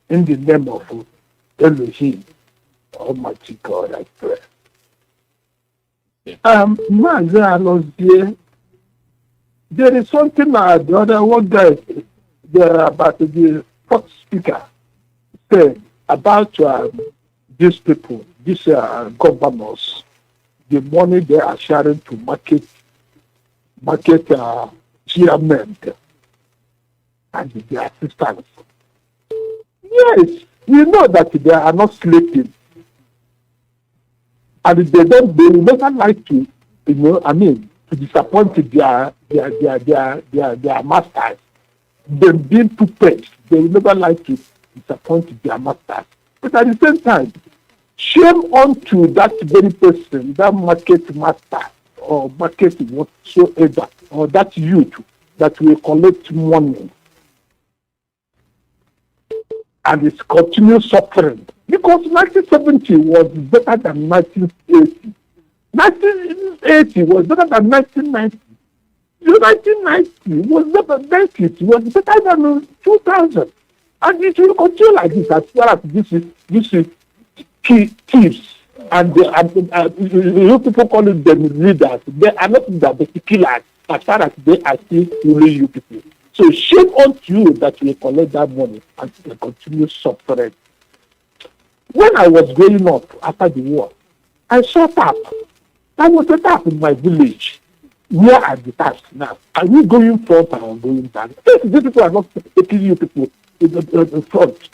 In the name of Elohim, Almighty God, I pray. Mazi Alozie, there is something the other one guy there about the first speaker said about these people, these governors, the money they are sharing to market chairmen and the assistants. Yes, we know that they are not sleeping. And they will never like to, to disappoint their masters. Them being puppets, they will never like to disappoint their masters. But at the same time, shame unto that very person, that market master, or market whatsoever, or that youth that will collect money and is continue suffering. Because 1970 was better than 1980. 1980 was better than 1990. 1990 was better than 90. Was better than 2000. And it will continue like this as far as this is thieves. And you people call it them leaders. They are not the killers as far as they are still ruling you people. So shame on you that you collect that money and they continue suffering. When I was growing up after the war, I saw tap. There was a tap in my village. Where are the taps now? Are we going front or going back? If these people are not taking you people in the front,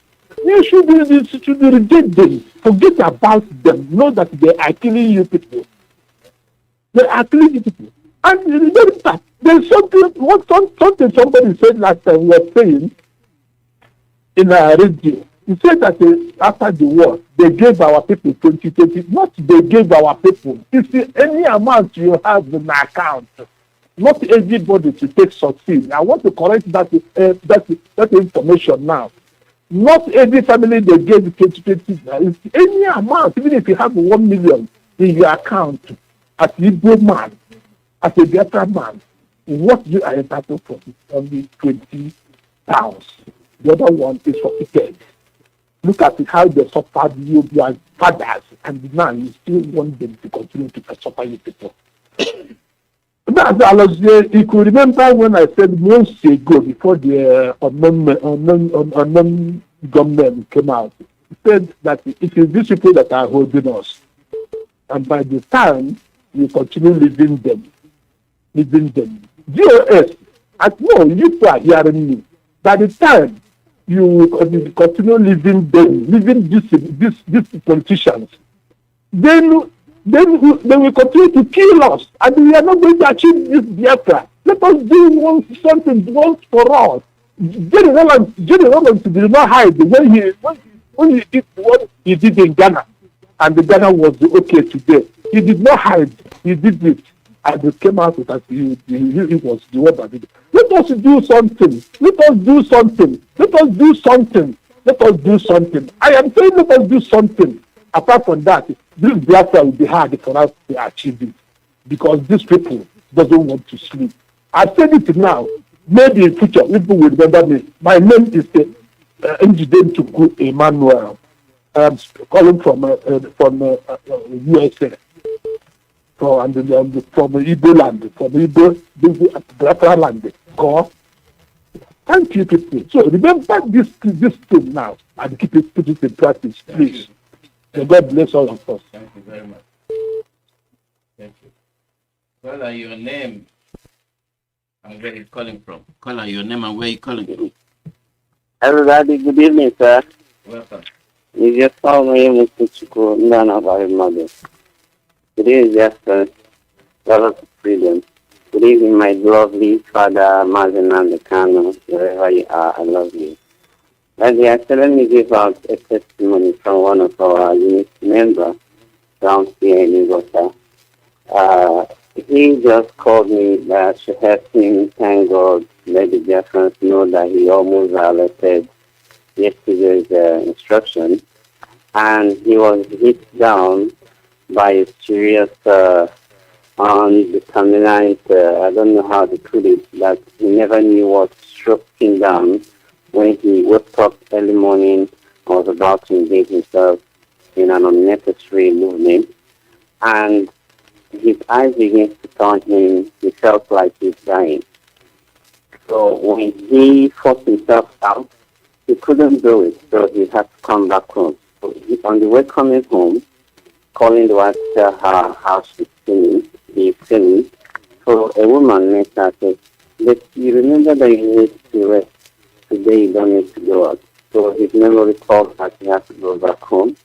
you should reject them. Forget about them. Know that they are killing you people. They are killing you people. And there's something somebody said last time we were saying in our radio. He said that after the war, they gave our people 2020. Not they gave our people. You see, any amount you have in the account, not everybody to take succeed. I want to correct that information now. Not every family they gave 2020. It's any amount, even if you have 1 million in your account, as a Igbo man, as a Biafra man, what you are entitled for is only 20 pounds. The other one is for tickets. Look at how they suffered your fathers, and now you still want them to continue to suffer you people. You could remember when I said months ago, before the unknown government came out, he said that it is these people that are holding us. And by the time we continue living them. GOS, no, you are hearing me. By the time you continue living these politicians, then they will continue to kill us, and we are not going to achieve this Biafra. Let us do something once for all. Jerry Rollins did not hide when he did what he did in Ghana, and the Ghana was okay today. He did not hide. He did it, and it came out that he was the one that did it. Let us do something. I am saying let us do something. Apart from that, this Biafra will be hard for us to achieve it, because these people doesn't want to sleep. I said it now. Maybe in future people will remember me. My name is Mazi Chukwuemeka Emmanuel. I'm calling from USA. From Igbo land, from Igbo Biafra land. God. Thank you, people. So remember this thing now and put it in practice, please. May God bless all of us. Thank you very much. Thank you. Caller, your name and where you're calling from. Caller, your name and where you're calling from. Everybody, good evening, sir. Welcome. You just called me Mr. Chukwuemeka Alozie. Today is just a lot of freedom. Good evening, my lovely father, Mazi Nnamdi Kanu, wherever you are, I love you. And let me give out a testimony from one of our unit members down here in Uganda. he just called me that should help him, thank God, let the Biafrans know that he almost violated yesterday's instruction. And he was hit down by a serious undetermined, I don't know how to put it, that he never knew what struck him down when he woke up early morning and was about to engage himself in an unnecessary movement. And his eyes began to turn him. He felt like he's dying. So when he forced himself out, he couldn't do it, so he had to come back home. So on the way coming home, calling the wife to tell her how he's feeling. So a woman met her and said, but you remember that you need to rest. Today you don't need to go out. So his memory called that he had to go back home.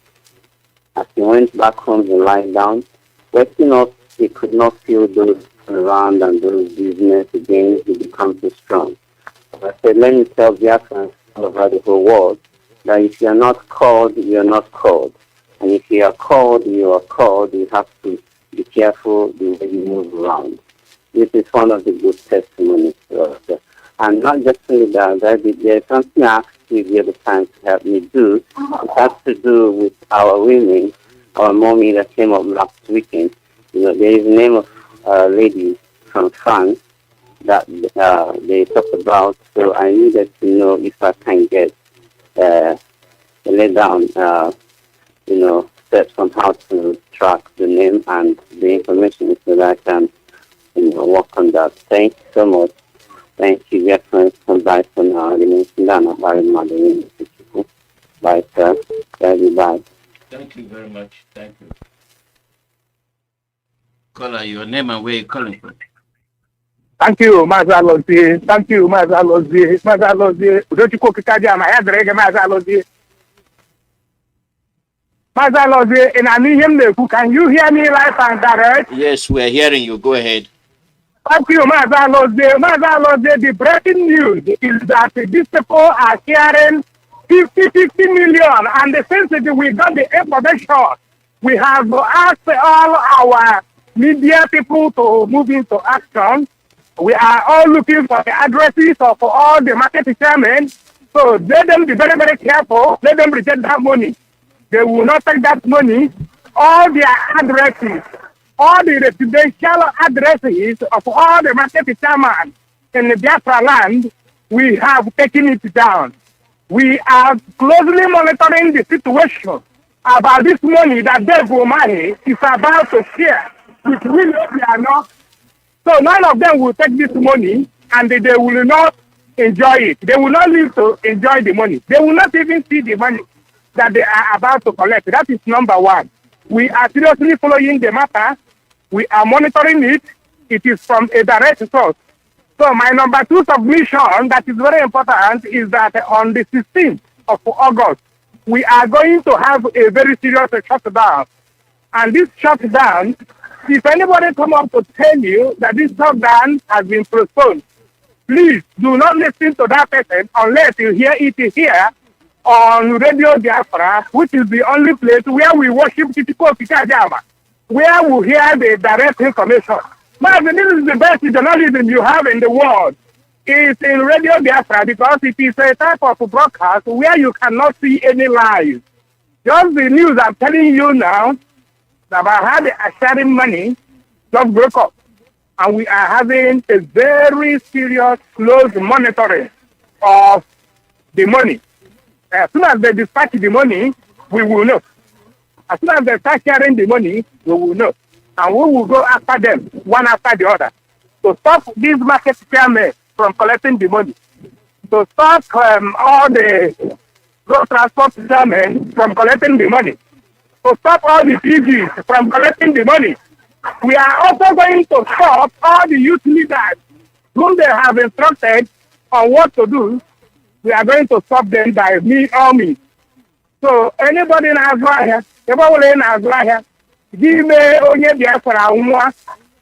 As he went back home, he lied down. Waking up, he could not feel those around and those business again. He became too strong. I said, let me tell Biafrans all over the whole world that if you are not called, you are not called. And if you are called, you are called. You have to be careful the way you move around. This is one of the good testimonies to us. And not just only that, there's something I asked you the other time to help me do. It has to do with our women, our mommy that came up last weekend. You know, there is a name of a lady from France that they talked about. So I needed to know if I can get lay down, steps on how to track the name and the information so that I can, work on that. Thank you so much. Thank you, dear friends. Bye for now. Bye, sir. Bye. Thank you very much. Thank you. Caller, your name and where you're calling from. Thank you, Mazi Alozie. Thank you, Mazi Alozie. Mazi Alozie. Don't you cook a kajama? I had the reggae, Mazi Alozie. Mazi Alozie, and I need him there. Can you hear me live and direct? Yes, we are hearing you. Go ahead. Thank you, Mazi Alozie. Mazi Alozie, the breaking news is that these people are sharing 50 million, and since we got the information, we have asked all our media people to move into action. We are all looking for the addresses of all the market chairmen. So let them be very, very careful. Let them reject that money. They will not take that money. All their addresses, all the residential addresses of all the market chairmen in the Biafra land, we have taken it down. We are closely monitoring the situation about this money that Dave Omani is about to share with William. So none of them will take this money and they will not enjoy it. They will not live to enjoy the money. They will not even see the money that they are about to collect. That is number one. We are seriously following the matter. We are monitoring it. It is from a direct source. So my number two submission that is very important is that on the 16th of August, we are going to have a very serious shutdown. And this shutdown, if anybody come up to tell you that this shutdown has been postponed, please do not listen to that person unless you hear it here on Radio Biafra, which is the only place where we worship Kitiko Pikajama, where we hear the direct information. Mazi, this is the best journalism you have in the world. It's in Radio Biafra because it is a type of broadcast where you cannot see any lies. Just the news I'm telling you now, that I had a sharing money just broke up. And we are having a very serious close monitoring of the money. As soon as they dispatch the money, we will know. As soon as they start sharing the money, we will know. And we will go after them, one after the other. To stop these market chairmen from collecting the money. To stop all the road transport chairmen from collecting the money. To stop all the PGs from collecting the money. We are also going to stop all the youth leaders whom they have instructed on what to do. We are going to stop them by all means. So anybody in Azua everybody in Azua give me onye Biafra nwa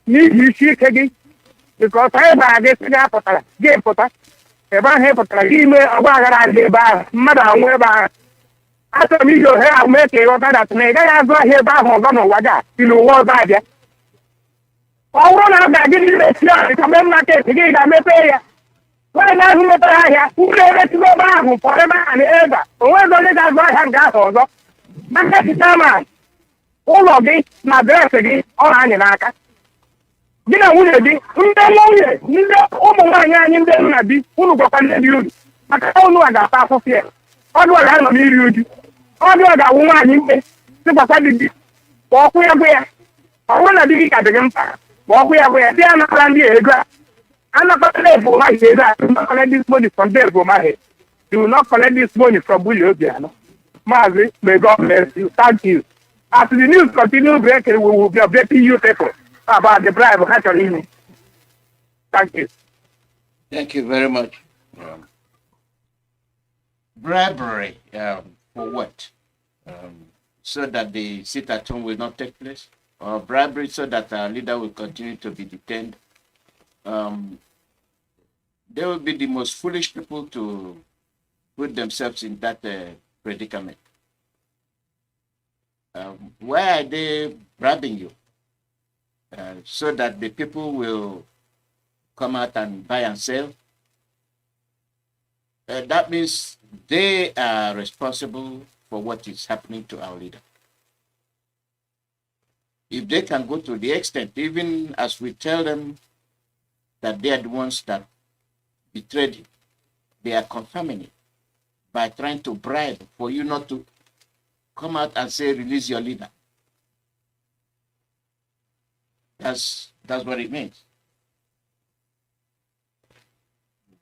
n'ihi isi ike gị because ebe a ga-esi ga-apụtara ga-epụta ebe ahụ pụtara gị ime ọgba aghara adị ebe ahụ mmadụ anwụ ebe ahụ achọrọ m iji ohere ahụ mee ka ịghọta dat na ị gaghị azụ ahịa ebe ahụ ọzọ n'ụwa ga si n'ụwa ọzọ abịa Ọwụrụ na ga-adị n'ime esi ahụ ka mgbe m na-eke gị ga-emepe ya. Onye na-ahụ mepere ahịa, ụlọ eresigo ebe ahụ fọrọ ebe ahụ ebe a. O nweghị onye ga-azụ ahịa nke ahụ ọzọ. Maka chairman, ụlọ gị na adreesị gị ọ na-anyị n'aka. Gị na nwunye gị, ndị ụmụ nwaanyị anyị ndị nna di, unu gwakwa ndị dị uru. Maka unu a ga-ata afụfụ ya. Ọdụ ọ ga-anọ n'iri uju. Ọdụ ọ ga-awụ nwaanyị mkpe tụkwasị dị gị. Ma ọkwụ ya gwa ya. Ọ bụrụ na di gị ka dị gị mkpa, ma ọkwụ ya gwa ya, dị anakọla ndị ego a. Anakọla ego maghị ego a. Do not collect this money from the ego maghị. Do not collect this money from Bully Obiano. Mazi, may God bless you. Thank you. As the news continue breaking, we will be updating you people about the bribe actually. Thank you. Thank you very much. Bribery, for what? So that the sit-at-home will not take place? Or bribery so that our leader will continue to be detained? They will be the most foolish people to put themselves in that predicament. Why are they bribing you? So that the people will come out and buy and sell? That means they are responsible for what is happening to our leader. If they can go to the extent, even as we tell them that they are the ones that betrayed him, they are confirming it by trying to bribe for you not to come out and say, release your leader. That's what it means.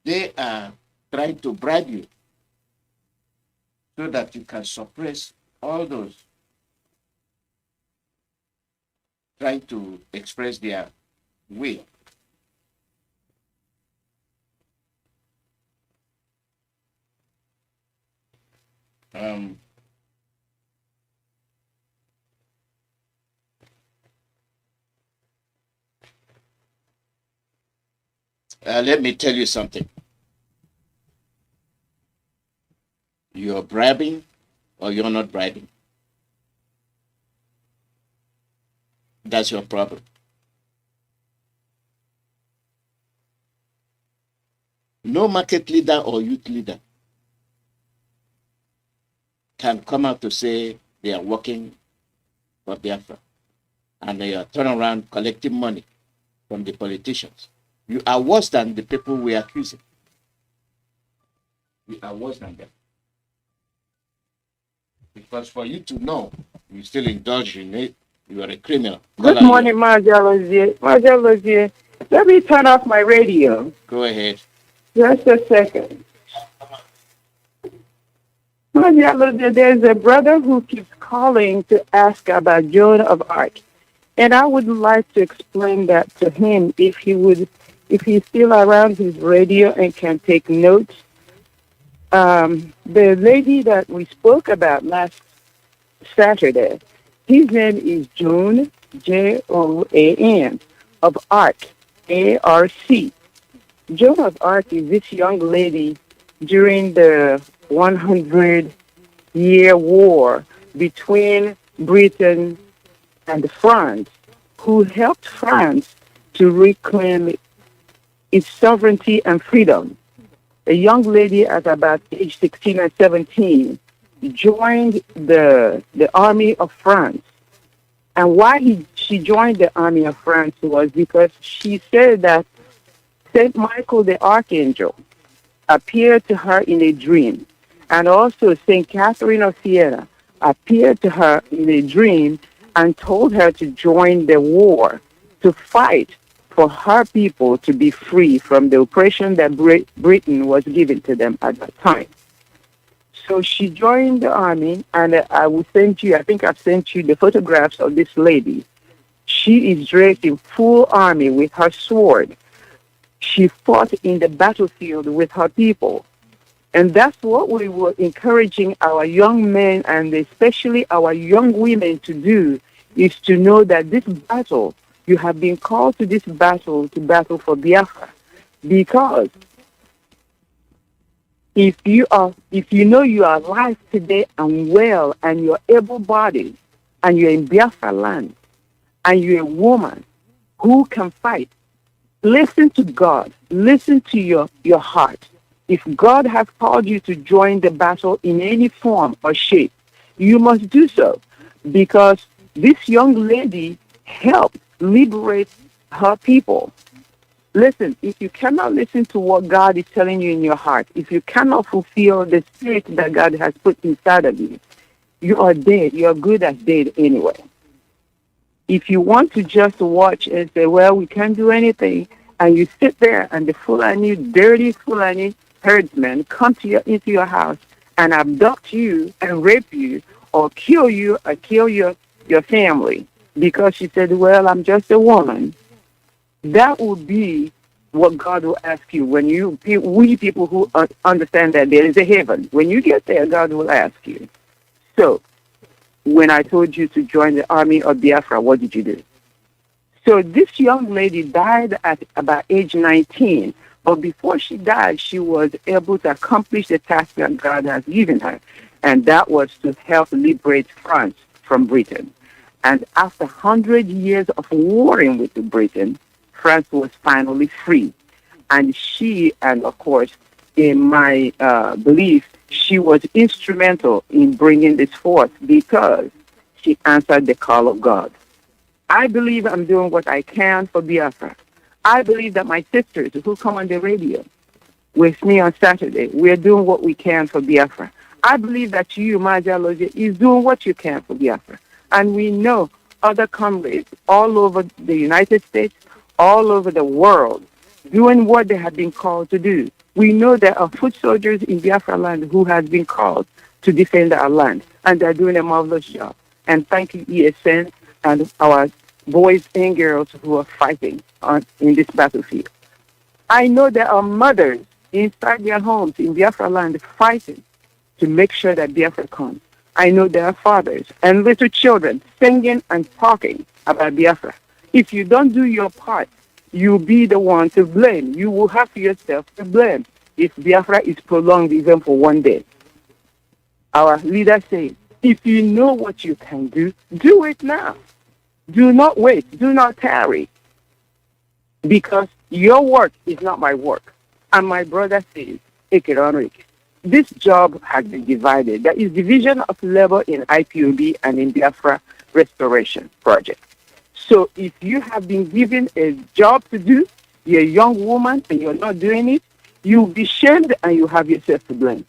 They are trying to bribe you so that you can suppress all those trying to express their will. Let me tell you something. You're bribing or you're not bribing. That's your problem. No market leader or youth leader can come out to say they are working for Biafra and they are turning around collecting money from the politicians. You are worse than the people we are accusing. You are worse than them. Because for you to know, you still indulge in it, you are a criminal. Good morning, Mazi Alozie. Mazi Alozie, let me turn off my radio. Go ahead. Just a second. Mazi Alozie, there's a brother who keeps calling to ask about Joan of Arc. And I would like to explain that to him if he's still around his radio and can take notes. The lady that we spoke about last Saturday, his name is Joan, Joan, of Arc, A-R-C. Joan of Arc is this young lady during the 100-year war between Britain and France, who helped France to reclaim its sovereignty and freedom. A young lady at about age 16 and 17 joined the army of France. And why she joined the army of France was because she said that St. Michael the Archangel appeared to her in a dream. And also St. Catherine of Siena appeared to her in a dream and told her to join the war, to fight for her people to be free from the oppression that Britain was giving to them at that time. So she joined the army, and I will send you, I think I've sent you the photographs of this lady. She is dressed in full army with her sword. She fought in the battlefield with her people. And that's what we were encouraging our young men and especially our young women to do, is to know that this battle, you have been called to this battle, to battle for Biafra. Because if you know you are alive today and well and you're able-bodied and you're in Biafra land and you're a woman who can fight. Listen to God. Listen to your heart. If God has called you to join the battle in any form or shape, you must do so, because this young lady helped liberate her people. Listen, if you cannot listen to what God is telling you in your heart, if you cannot fulfill the spirit that God has put inside of you, you are dead. You are good as dead anyway. If you want to just watch and say, well, we can't do anything, and you sit there and the Fulani, dirty Fulani herdsmen come to into your house and abduct you and rape you or kill you or kill your family because she said, well, I'm just a woman, that would be what God will ask you when we people who understand that there is a heaven. When you get there, God will ask you. So, when I told you to join the army of Biafra, what did you do? So this young lady died at about age 19, but before she died, she was able to accomplish the task that God has given her, and that was to help liberate France from Britain. And after 100 years of warring with Britain, France was finally free. And she, and of course, in my belief, she was instrumental in bringing this forth because she answered the call of God. I believe I'm doing what I can for Biafra. I believe that my sisters who come on the radio with me on Saturday, we're doing what we can for Biafra. I believe that you, Mazi Alozie, is doing what you can for Biafra. And we know other comrades all over the United States, all over the world, doing what they have been called to do. We know there are foot soldiers in Biafra land who have been called to defend our land, and they're doing a marvelous job. And thank you, ESN, and our boys and girls who are fighting in this battlefield. I know there are mothers inside their homes in Biafra land fighting to make sure that Biafra comes. I know there are fathers and little children singing and talking about Biafra. If you don't do your part, you'll be the one to blame. You will have yourself to blame if Biafra is prolonged even for one day. Our leader says, if you know what you can do it now. Do not wait. Do not tarry. Because your work is not my work. And my brother says, this job has been divided. There is division of labor in IPOB and in Biafra Restoration Project. So if you have been given a job to do, you're a young woman and you're not doing it, you'll be shamed and you have yourself to blame.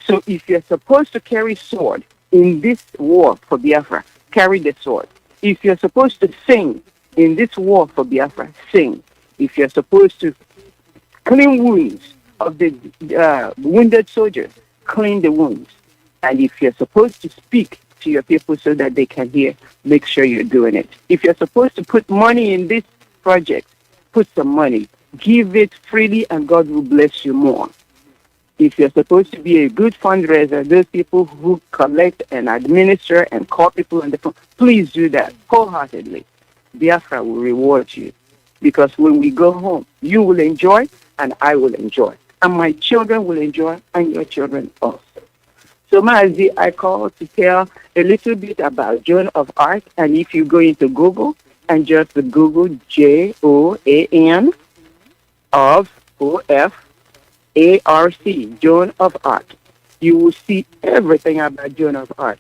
So if you're supposed to carry sword in this war for Biafra, carry the sword. If you're supposed to sing in this war for Biafra, sing. If you're supposed to clean wounds of the wounded soldiers, clean the wounds. And if you're supposed to speak to your people so that they can hear, make sure you're doing it. If you're supposed to put money in this project, put some money. Give it freely and God will bless you more. If you're supposed to be a good fundraiser, those people who collect and administer and call people on the phone, please do that wholeheartedly. Biafra will reward you. Because when we go home, you will enjoy and I will enjoy. And my children will enjoy and your children also. So Mazi, I call to tell a little bit about Joan of Arc. And if you go into Google and just Google Joan of O-F-A-R-C, Joan of Arc, you will see everything about Joan of Arc.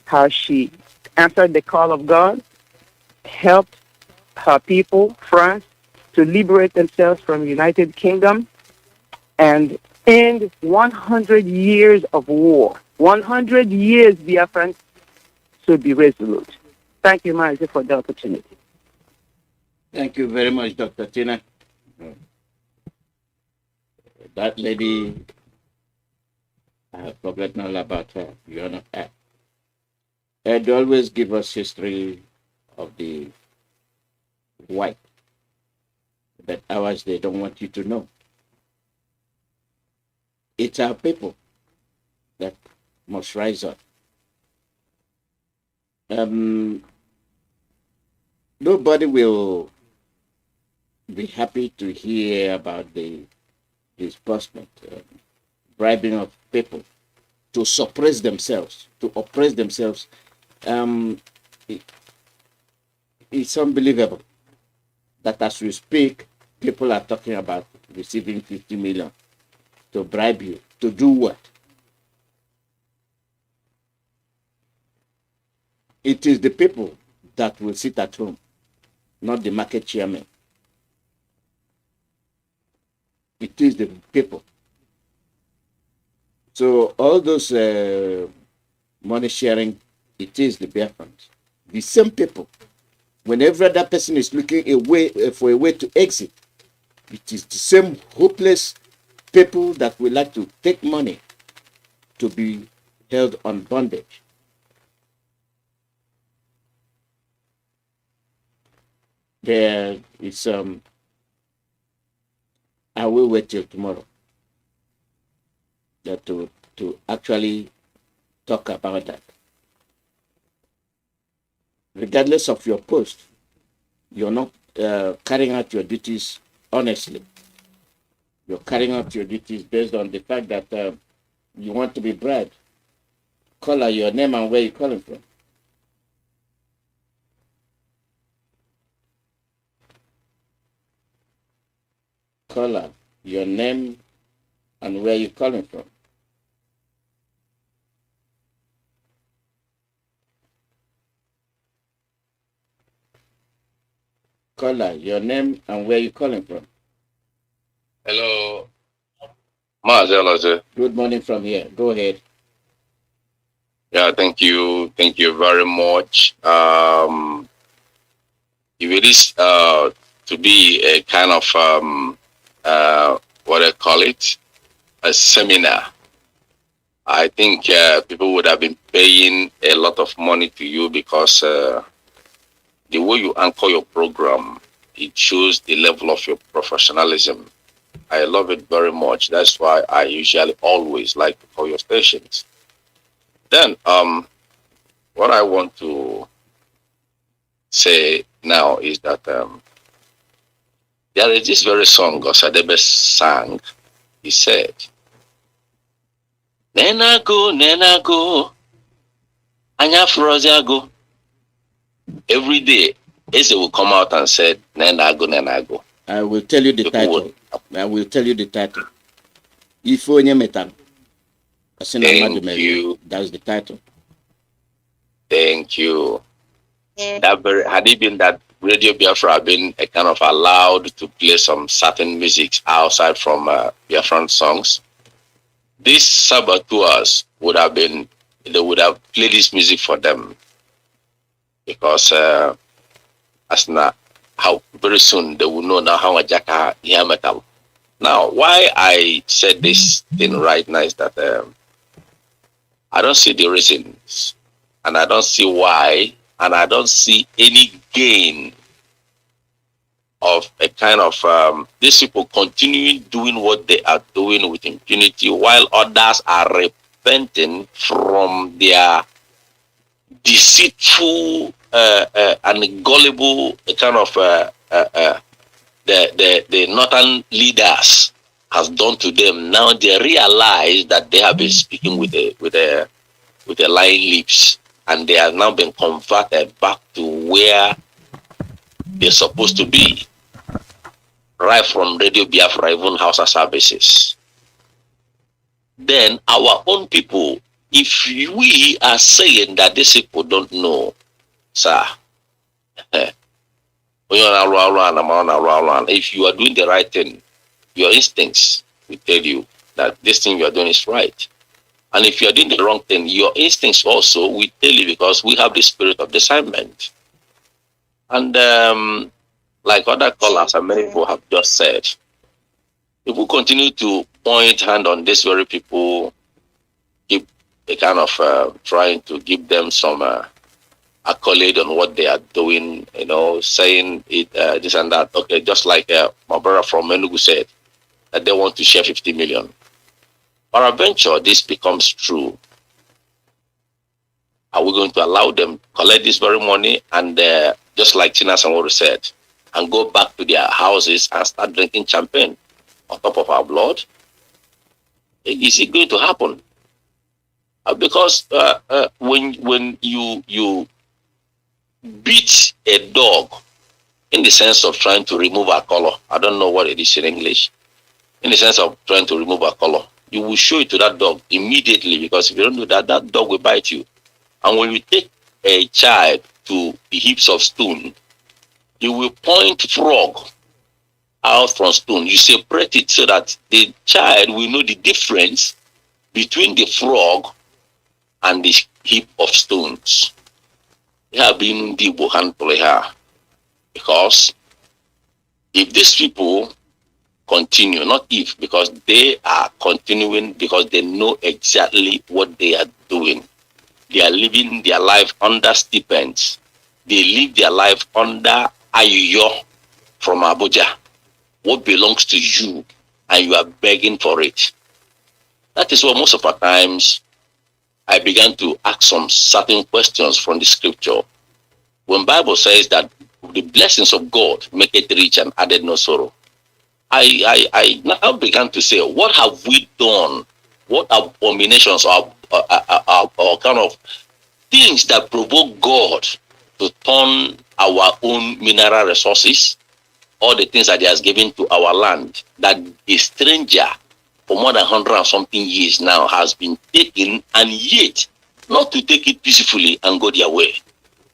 How she answered the call of God, helped her people, France, to liberate themselves from the United Kingdom and end 100 years of war. 100 years, Biafrans, so be resolute. Thank you, Mazi, for the opportunity. Thank you very much, Dr. Tina. That lady, I have forgotten all about her. You know, I'd always give us history of the white, but ours they don't want you to know. It's our people that must rise up. Nobody will be happy to hear about the disbursement, bribing of people to suppress themselves, to oppress themselves. It's unbelievable that as we speak, people are talking about receiving 50 million to bribe you. To do what? It is the people that will sit at home, not the market chairman. It is the people. So all those money sharing, it is the Biafrans. The same people. Whenever that person is looking for a way to exit, it is the same hopeless people that would like to take money to be held on bondage. There is I will wait till tomorrow to actually talk about that. Regardless of your post, you're not carrying out your duties honestly. You're carrying out your duties based on the fact that you want to be bribed. Call out your name and where you're calling from. Call out your name and where you're calling from. Caller, your name and where you calling from. Hello, Mazi Nnamdi. Good morning from here. Go ahead. Yeah, thank you. Thank you very much. If it is to be a kind of what I call it, a seminar, I think people would have been paying a lot of money to you because the way you anchor your program, it shows the level of your professionalism. I love it very much. That's why I usually always like to call your stations. Then, what I want to say now is that there is this very song Osadebe sang. He said, Nenago, Anya Froziago. Every day, Eze will come out and say, Nenago. I will tell you the title. I will tell you the title. Ifo Metal. Thank you. That's the title. Thank you. That had it been that Radio Biafra been a kind of allowed to play some certain music outside from Biafran songs, these saboteurs would have played this music for them. Because as now, how very soon they will know now how much hear metal. Now, why I said this thing right now is that I don't see the reasons, and I don't see why, and I don't see any gain of a kind of these people continuing doing what they are doing with impunity, while others are repenting from their deceitful and gullible kind of the northern leaders has done to them. Now they realize that they have been speaking with a lying lips, and they have now been converted back to where they're supposed to be, right from Radio Biafra, even Hausa services. Then our own people, if we are saying that these people don't know, sir, if you are doing the right thing, your instincts will tell you that this thing you are doing is right. And if you are doing the wrong thing, your instincts also will tell you, because we have the spirit of discernment. And like other callers and many people have just said, if we continue to point hand on these very people, keep a kind of trying to give them some accolade on what they are doing, saying it, this and that. Okay, just like my brother from Enugu said, that they want to share 50 million. Peradventure, this becomes true. Are we going to allow them collect this very money and just like Tina Sanworo said, and go back to their houses and start drinking champagne on top of our blood? Is it going to happen? Because when you beat a dog in the sense of trying to remove our color. I don't know what it is in English. In the sense of trying to remove our color, you will show it to that dog immediately, because if you don't do that, that dog will bite you. And when you take a child to the heaps of stone, you will point frog out from stone. You separate it so that the child will know the difference between the frog and the heap of stones. Because if these people continue, not if, because they are continuing, because they know exactly what they are doing. They are living their life under stipends. They live their life under Ayuyo from Abuja. What belongs to you, and you are begging for it. That is what most of our times I began to ask some certain questions from the scripture. When Bible says that the blessings of God make it rich and added no sorrow, I now began to say, what have we done? What abominations or kind of things that provoke God to turn our own mineral resources, all the things that he has given to our land, that a stranger for more than 100 and something years now has been taken, and yet not to take it peacefully and go their way,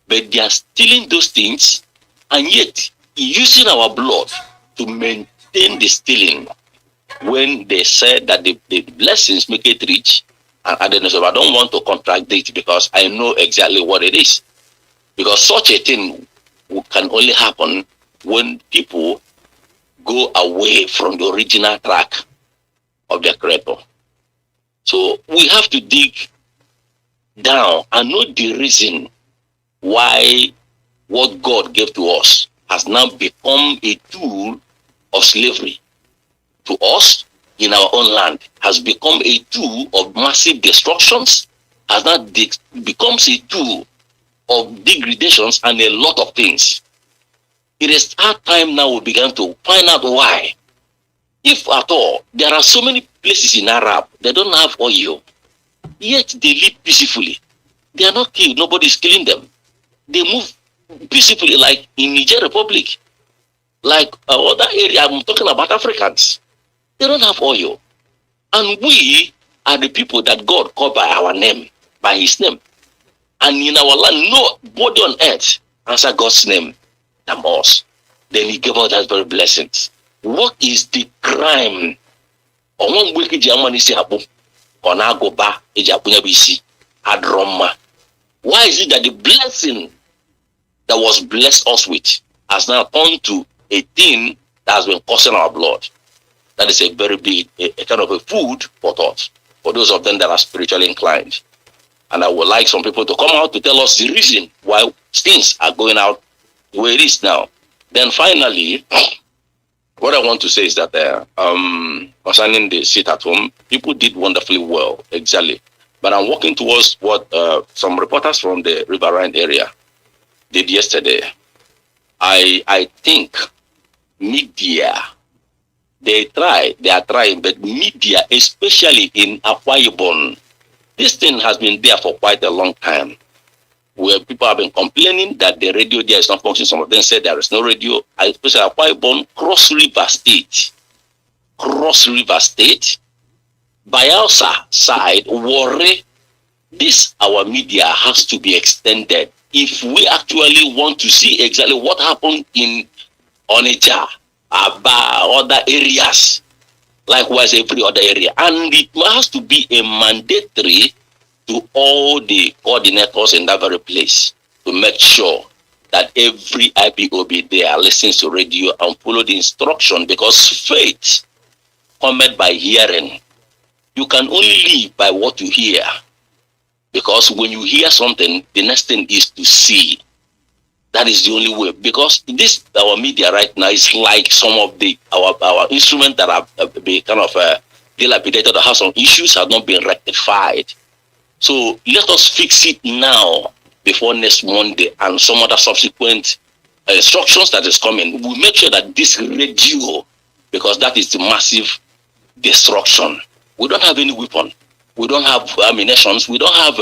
but they are stealing those things and yet using our blood to maintain the stealing, when they said that the blessings make it rich and added no sorrow. I don't want to contradict, because I know exactly what it is, because such a thing can only happen when people go away from the original track of their creator. So we have to dig down and know the reason why what God gave to us has now become a tool of slavery to us in our own land, has become a tool of massive destructions, has now becomes a tool of degradations and a lot of things. It is our time now we began to find out why. If at all, there are so many places in Arab, they don't have oil, yet they live peacefully. They are not killed, nobody is killing them. They move peacefully, like in Niger Republic, like other area. I'm talking about Africans. They don't have oil. And we are the people that God called by our name, by his name. And in our land, nobody on earth answer God's name than us. Then he gave us that very blessings. What is the crime? On one wicked German is Abu, on Agoba, Ejabunabisi, Adroma. Why is it that the blessing that was blessed us with has now turned to a thing that has been causing our blood? That is a very big, a kind of a food for thought, for those of them that are spiritually inclined. And I would like some people to come out to tell us the reason why things are going out the way it is now. Then finally, what I want to say is that concerning the sit at home, people did wonderfully well, exactly. But I'm working towards what some reporters from the Riverine area did yesterday. I think media, they are trying, but media, especially in Akwa Ibom, this thing has been there for quite a long time, where people have been complaining that the radio there is not functioning. Some of them said there is no radio. Especially Akwa Ibom, Cross River State, Bayelsa side, Warri. This, our media has to be extended if we actually want to see exactly what happened in Onitsha, Aba, other areas, likewise every other area. And it has to be a mandatory to all the coordinators in that very place to make sure that every IPOB there listens to radio and follow the instruction, because faith cometh by hearing. You can only live by what you hear, because when you hear something, the next thing is to see. That is the only way, because this, our media right now, is like some of the our instruments that have been kind of dilapidated or have some issues, have not been rectified. So let us fix it now before next Monday and some other subsequent instructions that is coming. We'll make sure that this radio, because that is the massive destruction. We don't have any weapon. We don't have ammunitions. We don't have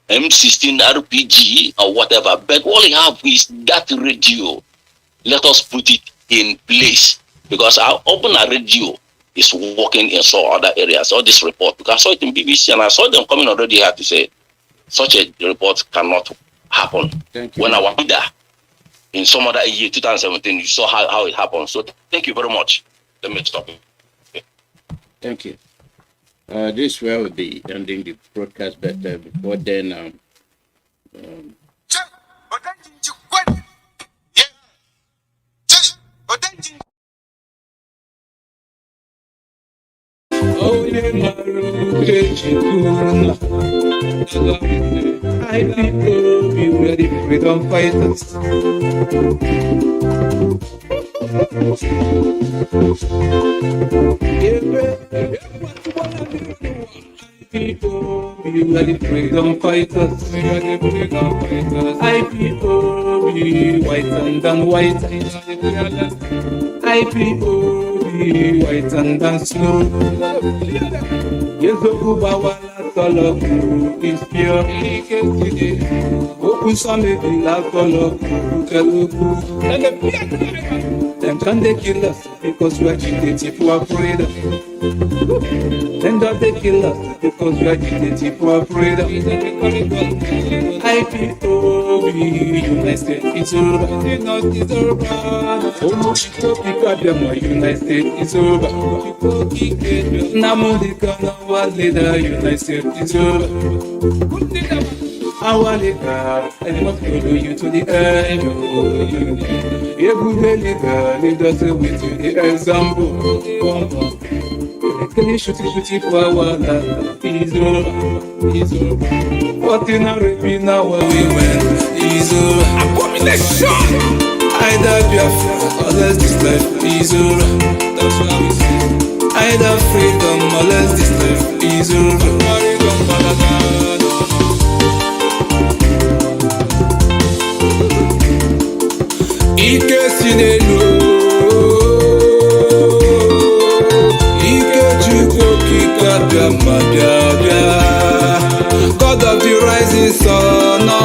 M16 RPG or whatever. But all we have is that radio. let us put it in place, because our open radio is working in some other areas. All this report, because I saw it in BBC and I saw them coming already here to say such a report cannot happen. When our leader in some other year, 2017, you saw how it happened. So thank you very much. Let me stop it. Thank you. This is where we'll be ending the broadcast, but before then, I people be ready, freedom fighters. People be ready, freedom fighters. I people be white and white. I people be white and slow. Yezoku bawala toloku is pure. Oku samedi la toloku keluku. Them can they kill us because we are agitated for our freedom. Them don't they kill us because we are agitated for our freedom. IPOB, United States is over. Almost United States is over. Nnamdi Kanu, our leader, United States is over. Our leader, I must follow you to the end. You good leader, lead us with you the example. Can you shoot for our life? Is over. What in a repeat now where we went is over. Abomination! Either Biafra or less this life is over. That's what we say. Either freedom or less this life is over. Ike sinelo, Ike Chukwuemeka Alozie, God of the rising sun, no,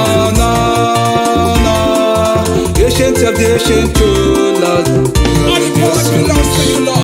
ancient of the ancient.